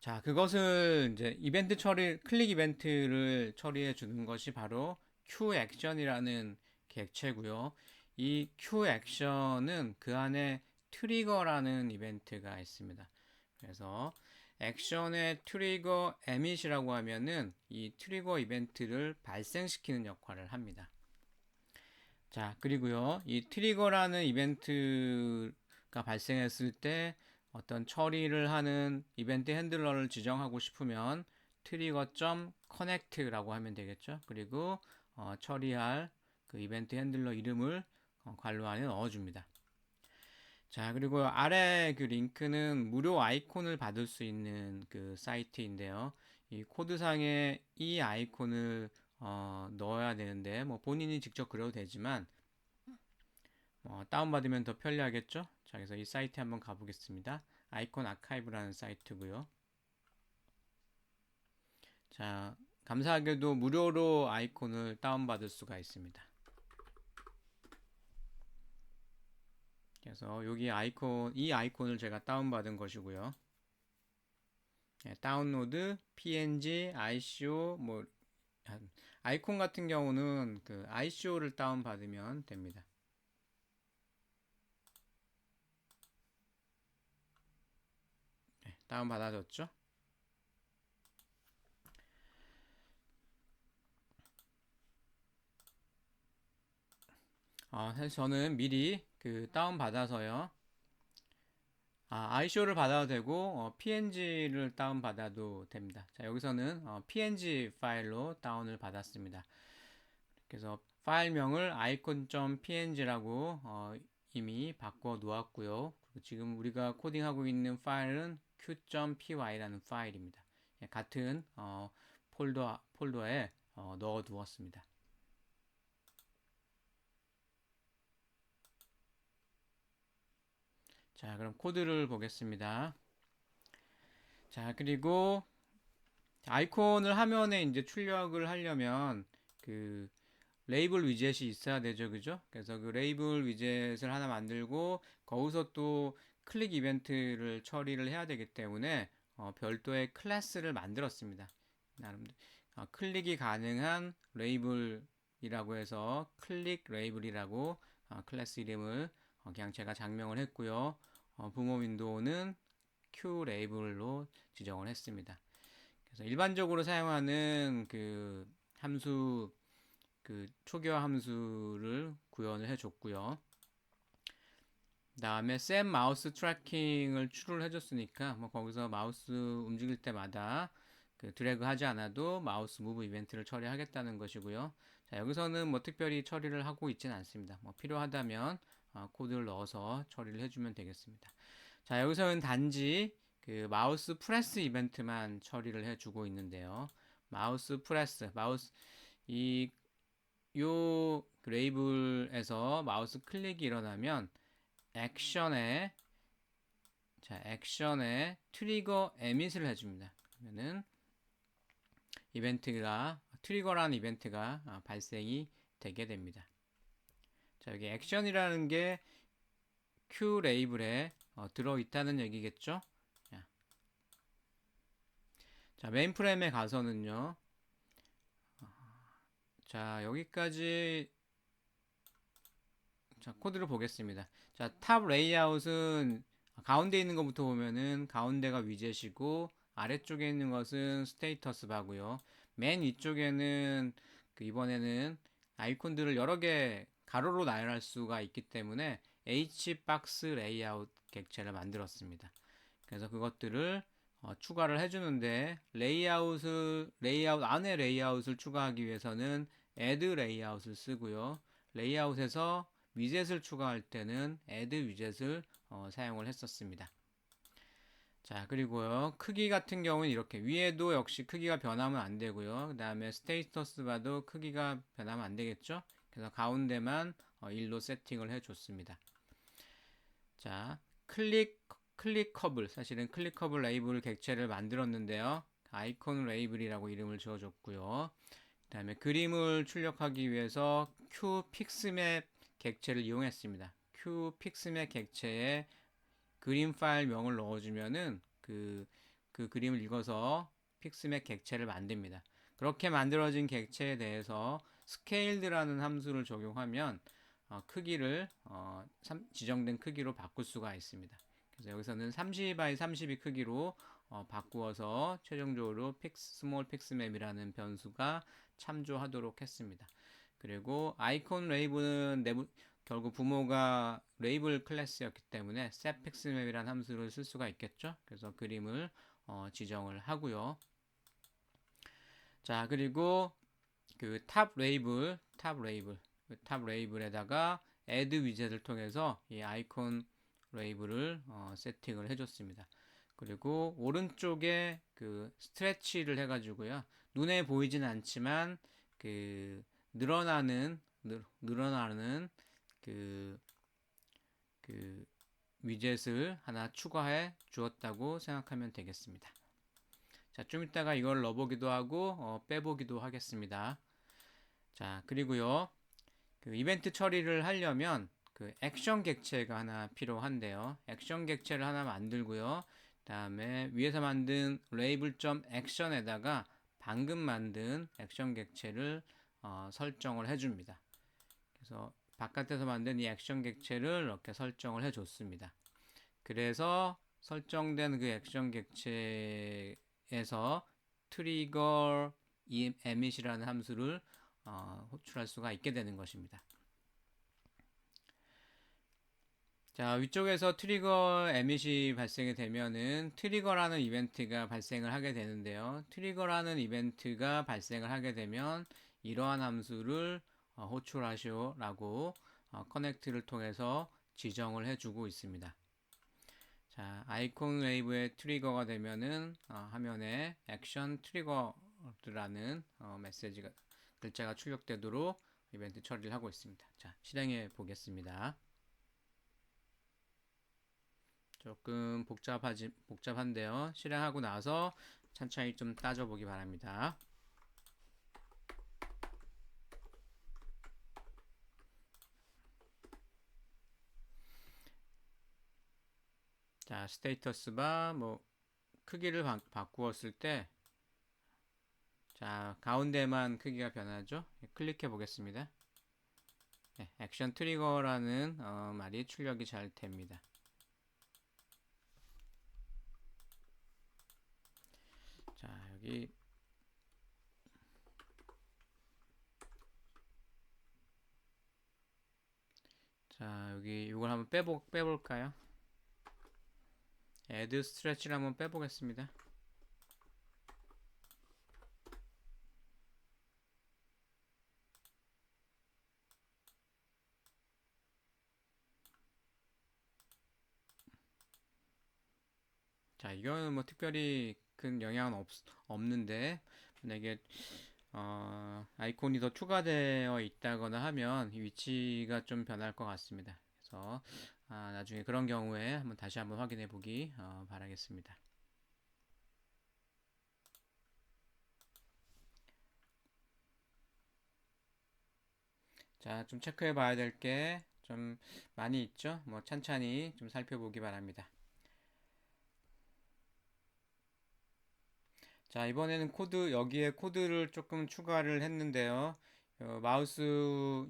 자, 그것을 이제 이벤트 처리, 클릭 이벤트를 처리해 주는 것이 바로 Q 액션이라는 객체고요. 이 Q 액션은 그 안에 트리거라는 이벤트가 있습니다. 그래서 액션의 트리거 emit이라고 하면은 이 트리거 이벤트를 발생시키는 역할을 합니다. 자, 그리고요. 이 트리거라는 이벤트가 발생했을 때 어떤 처리를 하는 이벤트 핸들러를 지정하고 싶으면 trigger.connect라고 하면 되겠죠. 그리고 처리할 그 이벤트 핸들러 이름을 괄호 안에 넣어줍니다. 자, 그리고 아래 그 링크는 무료 아이콘을 받을 수 있는 그 사이트인데요. 이 코드상에 이 아이콘을 넣어야 되는데 뭐 본인이 직접 그려도 되지만 다운받으면 더 편리하겠죠? 자, 그래서 이 사이트 한번 가보겠습니다. 아이콘 아카이브라는 사이트고요. 자, 감사하게도 무료로 아이콘을 다운받을 수가 있습니다. 그래서 여기 아이콘, 이 아이콘을 제가 다운받은 것이고요. 네, 다운로드, png, ICO, 뭐 아이콘 같은 경우는 그 ICO를 다운받으면 됩니다. 네, 다운받아졌죠? 사실 저는 미리 그 다운받아서요. ICO를 받아도 되고 PNG를 다운받아도 됩니다. 자, 여기서는 PNG 파일로 다운을 받았습니다. 그래서 파일명을 icon.png라고 이미 바꿔 놓았고요. 그리고 지금 우리가 코딩하고 있는 파일은 q.py라는 파일입니다. 예, 같은 폴더에 넣어 두었습니다. 자, 그럼 코드를 보겠습니다. 자, 그리고 아이콘을 화면에 이제 출력을 하려면 그 레이블 위젯이 있어야 되죠, 그죠? 그래서 그 레이블 위젯을 하나 만들고 거기서 또 클릭 이벤트를 처리를 해야 되기 때문에 별도의 클래스를 만들었습니다. 나름대로 클릭이 가능한 레이블이라고 해서 클릭 레이블이라고 클래스 이름을 그냥 제가 장명을 했고요. 부모 윈도우는 Q 레이블로 지정을 했습니다. 그래서 일반적으로 사용하는 그 함수, 그 초기화 함수를 구현을 해줬고요. 다음에 set 마우스 트래킹을 추를 해줬으니까 뭐 거기서 마우스 움직일 때마다 그 드래그 하지 않아도 마우스 무브 이벤트를 처리하겠다는 것이고요. 자, 여기서는 뭐 특별히 처리를 하고 있지는 않습니다. 뭐 필요하다면 코드를 넣어서 처리를 해주면 되겠습니다. 자, 여기서는 단지 그 마우스 프레스 이벤트만 처리를 해주고 있는데요. 마우스 프레스, 마우스 요 레이블에서 마우스 클릭이 일어나면 액션에 트리거 에밋을 해줍니다. 그러면은 트리거라는 이벤트가 발생이 되게 됩니다. 자, 여기 액션이라는 게 Q 레이블에 들어있다는 얘기겠죠? 자, 메인 프레임에 가서는요. 자, 여기까지 자, 코드를 보겠습니다. 자, 탑 레이아웃은 가운데 있는 것부터 보면은 가운데가 위젯이고 아래쪽에 있는 것은 스테이터스 바고요. 맨 위쪽에는 그 이번에는 아이콘들을 여러 개 가로로 나열할 수가 있기 때문에 H박스 레이아웃 객체를 만들었습니다. 그래서 그것들을 추가를 해주는데 레이아웃 안에 레이아웃을 추가하기 위해서는 add 레이아웃을 쓰고요. 레이아웃에서 위젯을 추가할 때는 add 위젯을 사용을 했었습니다. 자, 그리고요, 크기 같은 경우는 이렇게 위에도 역시 크기가 변하면 안 되고요. 그 다음에 스테이터스 바도 크기가 변하면 안 되겠죠. 그래서 가운데만 1로 세팅을 해줬습니다. 자, 클릭커블, 사실은 클릭커블 레이블 객체를 만들었는데요. 아이콘 레이블이라고 이름을 지어줬고요. 그 다음에 그림을 출력하기 위해서 qpixmap 객체를 이용했습니다. qpixmap 객체에 그림 파일 명을 넣어주면은 그 그림을 읽어서 픽스맵 객체를 만듭니다. 그렇게 만들어진 객체에 대해서 scale드라는 함수를 적용하면 크기를 지정된 크기로 바꿀 수가 있습니다. 그래서 여기서는 30x32 크기로 바꾸어서 최종적으로 small pixmap이라는 변수가 참조하도록 했습니다. 그리고 아이콘 레이블은 결국 부모가 레이블 클래스였기 때문에 setPixmap이라는 함수를 쓸 수가 있겠죠. 그래서 그림을 지정을 하고요. 자, 그리고 그 탑 레이블에다가 add 위젯을 통해서 이 아이콘 레이블을 세팅을 해줬습니다. 그리고 오른쪽에 그 스트레치를 해가지고요. 눈에 보이진 않지만 그 늘어나는 그 위젯을 하나 추가해 주었다고 생각하면 되겠습니다. 자, 좀 이따가 이걸 넣어보기도 하고 빼보기도 하겠습니다. 자, 그리고요, 그 이벤트 처리를 하려면 그 액션 객체가 하나 필요한데요. 액션 객체를 하나 만들고요. 다음에 위에서 만든 레이블.액션에다가 방금 만든 액션 객체를 설정을 해줍니다. 그래서 바깥에서 만든 이 액션 객체를 이렇게 설정을 해줬습니다. 그래서 설정된 그 액션 객체에서 트리거 emit이라는 함수를 호출할 수가 있게 되는 것입니다. 자, 위쪽에서 트리거 에밋이 발생이 되면은 트리거라는 이벤트가 발생을 하게 되는데요. 트리거라는 이벤트가 발생을 하게 되면 이러한 함수를 호출하시오라고 커넥트를 통해서 지정을 해주고 있습니다. 자, 아이콘 웨이브의 트리거가 되면은 화면에 액션 트리거라는 메시지가 글자가 출력되도록 이벤트 처리를 하고 있습니다. 자, 실행해 보겠습니다. 조금 복잡한데요. 실행하고 나서 천천히 좀 따져보기 바랍니다. 자, 스테이터스 바 뭐 크기를 바꾸었을 때 자, 가운데만 크기가 변하죠. 클릭해 보겠습니다. 네, 액션 트리거라는 말이 출력이 잘 됩니다. 자, 여기 자 여기 이걸 한번 빼볼까요? add stretch를 한번 빼보겠습니다. 자 이거는 뭐 특별히 큰 영향은 없는데 만약에 아이콘이 더 추가되어 있다거나 하면 위치가 좀 변할 것 같습니다. 그래서 나중에 그런 경우에 다시 한번 확인해 보기 바라겠습니다. 자, 좀 체크해 봐야 될 게 좀 많이 있죠? 뭐 찬찬히 좀 살펴보기 바랍니다. 자, 이번에는 여기에 코드를 조금 추가를 했는데요. 마우스,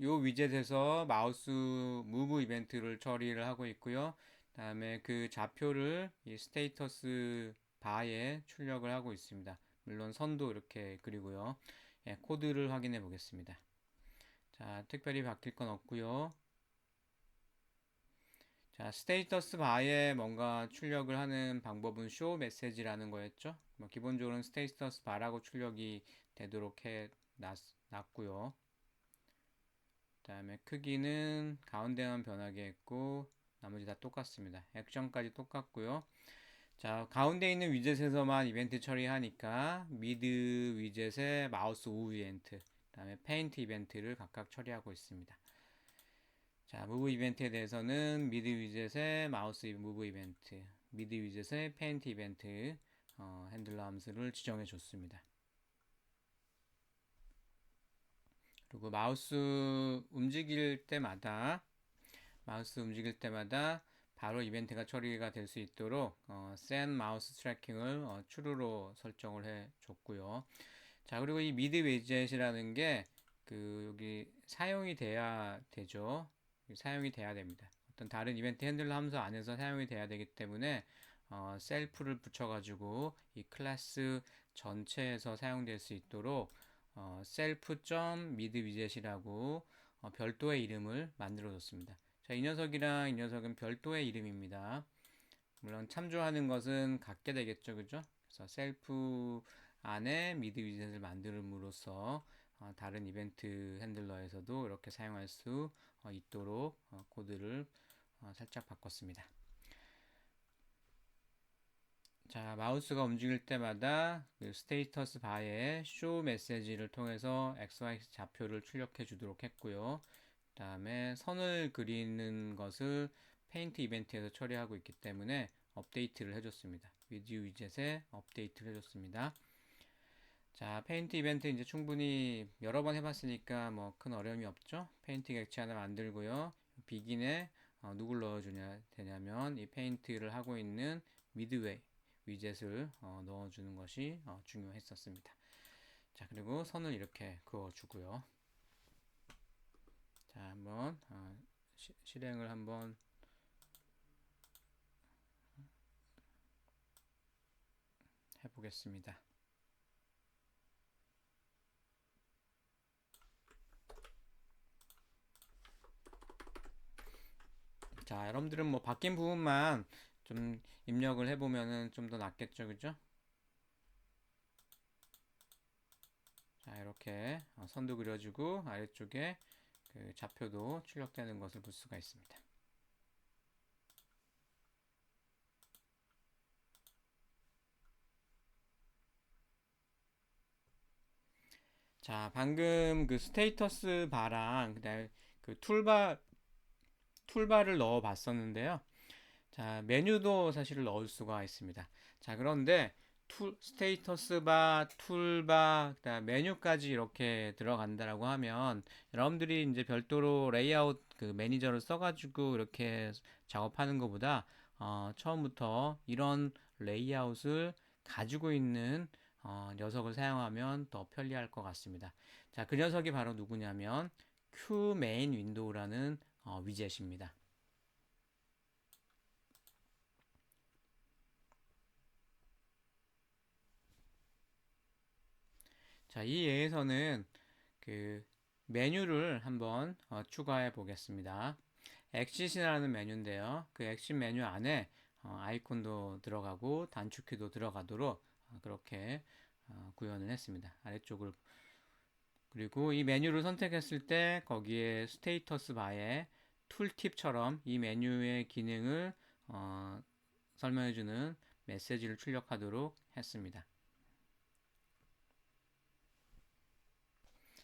요 위젯에서 마우스 무브 이벤트를 처리를 하고 있고요. 다음에 그 좌표를 이 스테이터스 바에 출력을 하고 있습니다. 물론 선도 이렇게 그리고요. 예, 코드를 확인해 보겠습니다. 자, 특별히 바뀔 건 없고요. 자, 스테이터스 바에 뭔가 출력을 하는 방법은 쇼 메시지라는 거였죠. 뭐 기본적으로는 스테이터스 바라고 출력이 되도록 놨고요. 그다음에 크기는 가운데만 변하게 했고 나머지 다 똑같습니다. 액션까지 똑같고요. 자, 가운데 있는 위젯에서만 이벤트 처리하니까 미드 위젯에 마우스 우브 이벤트, 그다음에 페인트 이벤트를 각각 처리하고 있습니다. 자, 무브 이벤트에 대해서는 미드 위젯의 마우스 무브 이벤트, 미드 위젯의 페인트 이벤트 핸들러 함수를 지정해 줬습니다. 그리고 마우스 움직일 때마다 바로 이벤트가 처리가 될 수 있도록 set mouse tracking을 true로 설정을 해 줬고요. 자, 그리고 이 미드 위젯이라는 게 여기 사용이 돼야 되죠. 사용이 돼야 됩니다. 어떤 다른 이벤트 핸들러 함수 안에서 사용이 돼야 되기 때문에 셀프를 붙여가지고 이 클래스 전체에서 사용될 수 있도록 self.mid 위젯이라고 별도의 이름을 만들어 줬습니다. 자, 이 녀석이랑 이 녀석은 별도의 이름입니다. 물론 참조하는 것은 같게 되겠죠, 그죠? 그래서 셀프 안에 미드 위젯을 만들므로써 다른 이벤트 핸들러에서도 이렇게 사용할 수 있도록 코드를 살짝 바꿨습니다. 자, 마우스가 움직일 때마다 그 스테이터스 바에 쇼 메시지를 통해서 XY 좌표를 출력해 주도록 했고요. 그 다음에 선을 그리는 것을 페인트 이벤트에서 처리하고 있기 때문에 업데이트를 해줬습니다. 위드 위젯에 업데이트를 해줬습니다. 자, 페인트 이벤트 이제 충분히 여러 번 해봤으니까 뭐 큰 어려움이 없죠. 페인트 객체 하나 만들고요. 비긴에 누굴 넣어주냐 되냐면 이 페인트를 하고 있는 미드웨이 위젯을 넣어주는 것이 중요했었습니다. 자, 그리고 선을 이렇게 그어주고요. 자, 한번 실행을 한번 해보겠습니다. 자, 여러분들은 뭐 바뀐 부분만 좀 입력을 해보면은 좀 더 낫겠죠, 그죠? 자, 이렇게 선도 그려주고 아래쪽에 그 좌표도 출력되는 것을 볼 수가 있습니다. 자, 방금 그 스테이터스 바랑 그다음에 그 툴바를 넣어 봤었는데요. 자, 메뉴도 사실 넣을 수가 있습니다. 자, 그런데 스테이터스 바, 툴바, 그다음 메뉴까지 이렇게 들어간다라고 하면 여러분들이 이제 별도로 레이아웃 그 매니저를 써가지고 이렇게 작업하는 것보다 처음부터 이런 레이아웃을 가지고 있는 녀석을 사용하면 더 편리할 것 같습니다. 자, 그 녀석이 바로 누구냐면 Q 메인 윈도우라는 위젯입니다. 자, 이 예에서는 그 메뉴를 한번 추가해 보겠습니다. 엑싯이라는 메뉴인데요. 그 엑싯 메뉴 안에 아이콘도 들어가고 단축키도 들어가도록 그렇게 구현을 했습니다. 아래쪽을. 그리고 이 메뉴를 선택했을 때 거기에 스테이터스 바에 툴팁처럼 이 메뉴의 기능을 설명해주는 메시지를 출력하도록 했습니다.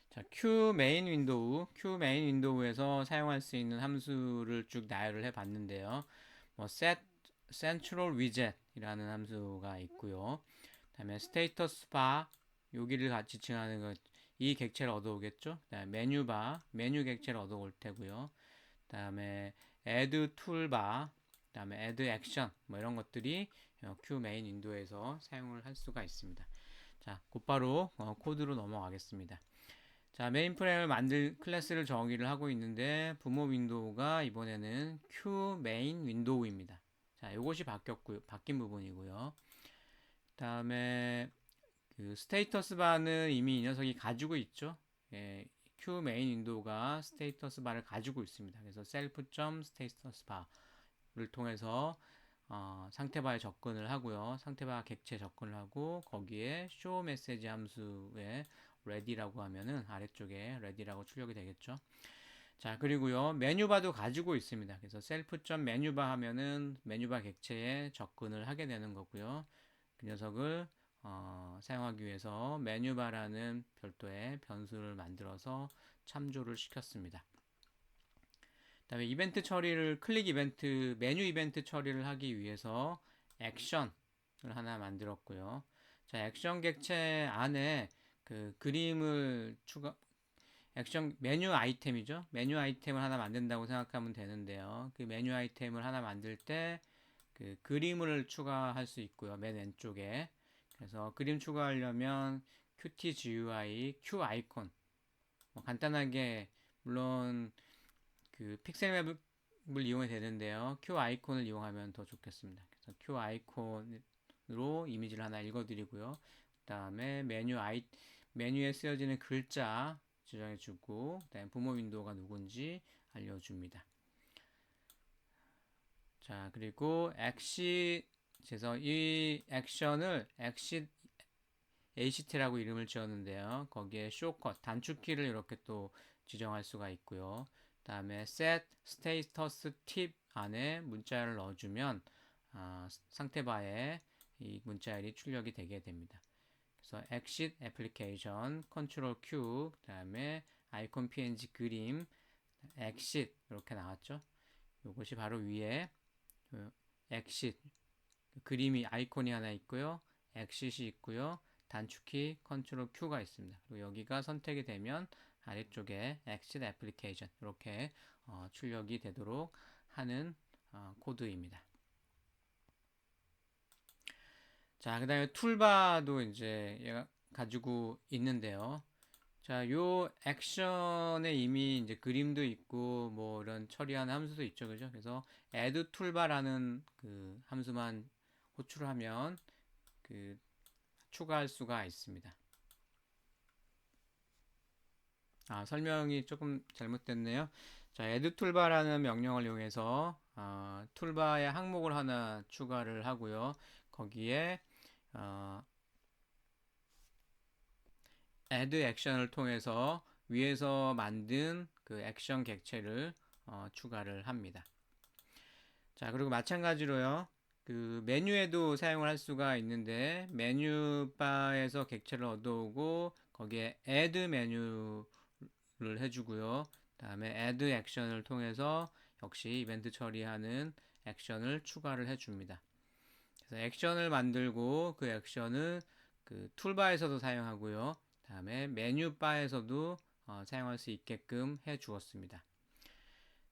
자, Q 메인 윈도우에서 사용할 수 있는 함수를 쭉 나열을 해 봤는데요. 뭐 set central widget이라는 함수가 있고요. 그다음에 status bar 여기를 같이 지칭하는 것, 이 객체를 얻어오겠죠. 그다음에 메뉴 객체를 얻어올 테고요. 그다음에 add toolbar, 그다음에 add action 뭐 이런 것들이 Q 메인 윈도우에서 사용을 할 수가 있습니다. 자, 곧바로 코드로 넘어가겠습니다. 자, 메인 프레임을 만들 클래스를 정의를 하고 있는데 부모 윈도우가 이번에는 Q 메인 윈도우입니다. 자, 이것이 바뀐 부분이고요. 다음에 그 스테이터스 바는 이미 이 녀석이 가지고 있죠. 예, Q 메인 윈도우가 스테이터스 바를 가지고 있습니다. 그래서 self.status bar를 통해서 상태 바에 접근을 하고요. 상태 바 객체 접근을 하고 거기에 show message 함수에 ready라고 하면은 아래쪽에 ready라고 출력이 되겠죠. 자, 그리고요. 메뉴바도 가지고 있습니다. 그래서 self.메뉴바 하면은 메뉴바 객체에 접근을 하게 되는 거고요. 그 녀석을 사용하기 위해서 메뉴바라는 별도의 변수를 만들어서 참조를 시켰습니다. 그다음에 이벤트 처리를 클릭 이벤트, 메뉴 이벤트 처리를 하기 위해서 액션을 하나 만들었고요. 자, 액션 객체 안에 그 그림을 액션 메뉴 아이템이죠. 메뉴 아이템을 하나 만든다고 생각하면 되는데요. 그 메뉴 아이템을 하나 만들 때 그 그림을 추가할 수 있고요. 맨 왼쪽에. 그래서 그림 추가하려면 Qt GUI, Q 아이콘. 뭐 간단하게 물론 그 픽셀 맵을 이용해 되는데요. Q 아이콘을 이용하면 더 좋겠습니다. 그래서 Q 아이콘으로 이미지를 하나 읽어드리고요. 그 다음에 메뉴에 쓰여지는 글자 지정해주고, 그다음에 부모 윈도우가 누군지 알려줍니다. 자, 그리고 엑싯에서 이 액션을 ACT라고 이름을 지었는데요. 거기에 쇼컷, 단축키를 이렇게 또 지정할 수가 있고요. 그 다음에 set status tip 안에 문자열을 넣어주면 상태바에 이 문자열이 출력이 되게 됩니다. 그래서 exit application, control Q, 그 다음에 아이콘 png 그림, exit 이렇게 나왔죠. 이것이 바로 위에 exit 그림이 아이콘이 하나 있고요. exit이 있고요. 단축키 컨트롤 Q가 있습니다. 그리고 여기가 선택이 되면 아래쪽에 exit application 이렇게 출력이 되도록 하는 코드입니다. 자, 그 다음에 툴바도 이제 얘가 가지고 있는데요. 자, 요 액션에 이미 이제 그림도 있고 뭐 이런 처리하는 함수도 있죠. 그죠? 그래서 add toolbar라는 그 함수만 호출하면 그 추가할 수가 있습니다. 설명이 조금 잘못됐네요. 자, add toolbar라는 명령을 이용해서 툴바에 항목을 하나 추가를 하고요. 거기에 add 액션을 통해서 위에서 만든 그 액션 객체를 추가를 합니다. 자, 그리고 마찬가지로요. 그 메뉴에도 사용을 할 수가 있는데 메뉴 바에서 객체를 얻어오고 거기에 add 메뉴를 해주고요. 다음에 add 액션을 통해서 역시 이벤트 처리하는 액션을 추가를 해줍니다. 그래서 액션을 만들고 그 액션을 그 툴바에서도 사용하고요. 다음에 메뉴 바에서도 사용할 수 있게끔 해 주었습니다.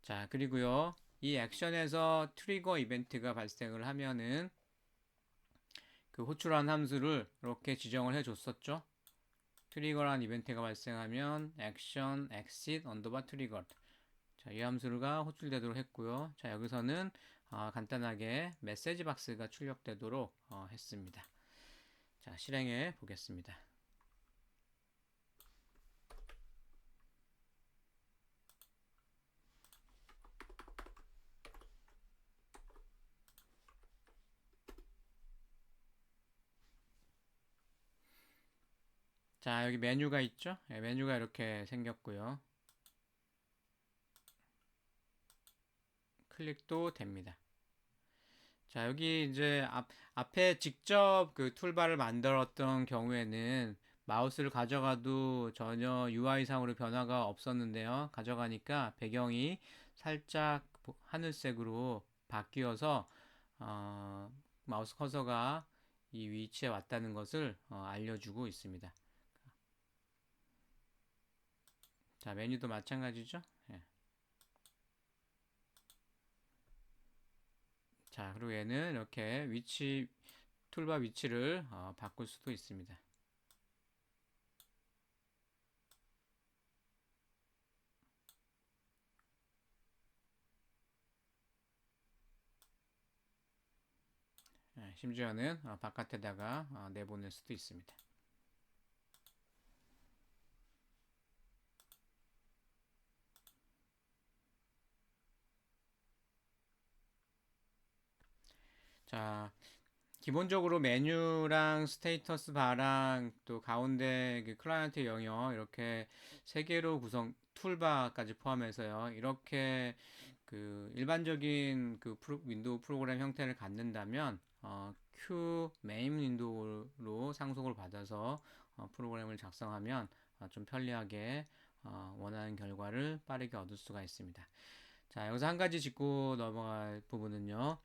자, 그리고요. 이 액션에서 트리거 이벤트가 발생을 하면은 그 호출한 함수를 이렇게 지정을 해 줬었죠. 트리거란 이벤트가 발생하면 액션 exit 언더바 트리거. 자, 이 함수가 호출되도록 했고요. 자, 여기서는 간단하게 메시지 박스가 출력되도록 했습니다. 자, 실행해 보겠습니다. 자, 여기 메뉴가 있죠? 예, 메뉴가 이렇게 생겼고요. 클릭도 됩니다. 자, 여기 이제 앞에 직접 그 툴바를 만들었던 경우에는 마우스를 가져가도 전혀 UI상으로 변화가 없었는데요. 가져가니까 배경이 살짝 하늘색으로 바뀌어서 어, 마우스 커서가 이 위치에 왔다는 것을 알려주고 있습니다. 자, 메뉴도 마찬가지죠. 예. 자, 그리고 얘는 이렇게 툴바 위치를 바꿀 수도 있습니다. 예, 심지어는 바깥에다가 내보낼 수도 있습니다. 자, 기본적으로 메뉴랑 스테이터스 바랑 또 가운데 그 클라이언트 영역 이렇게 세 개로 툴바까지 포함해서요. 이렇게 그 일반적인 그 윈도우 프로그램 형태를 갖는다면 Q 메인 윈도우로 상속을 받아서 프로그램을 작성하면 좀 편리하게 원하는 결과를 빠르게 얻을 수가 있습니다. 자, 여기서 한 가지 짚고 넘어갈 부분은요.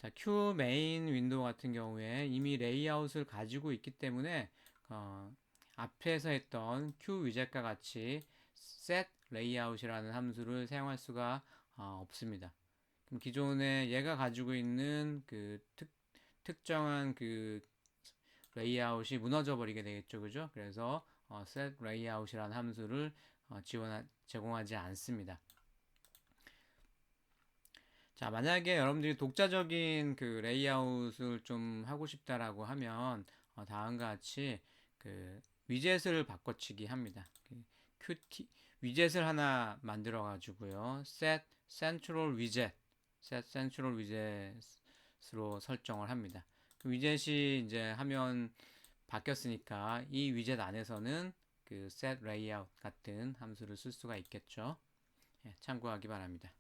자, Q 메인 윈도우 같은 경우에 이미 레이아웃을 가지고 있기 때문에 앞에서 했던 Q 위젯과 같이 set layout이라는 함수를 사용할 수가 없습니다. 그럼 기존에 얘가 가지고 있는 그 특정한 그 레이아웃이 무너져 버리게 되겠죠, 그죠? 그래서 set layout이라는 함수를 제공하지 않습니다. 자, 만약에 여러분들이 독자적인 그 레이아웃을 좀 하고 싶다라고 하면 다음과 같이 그 위젯을 바꿔치기 합니다. 그 QT 위젯을 하나 만들어 가지고요. set central widget으로 설정을 합니다. 그 위젯이 이제 하면 바뀌었으니까 이 위젯 안에서는 그 set layout 같은 함수를 쓸 수가 있겠죠. 예, 참고하기 바랍니다.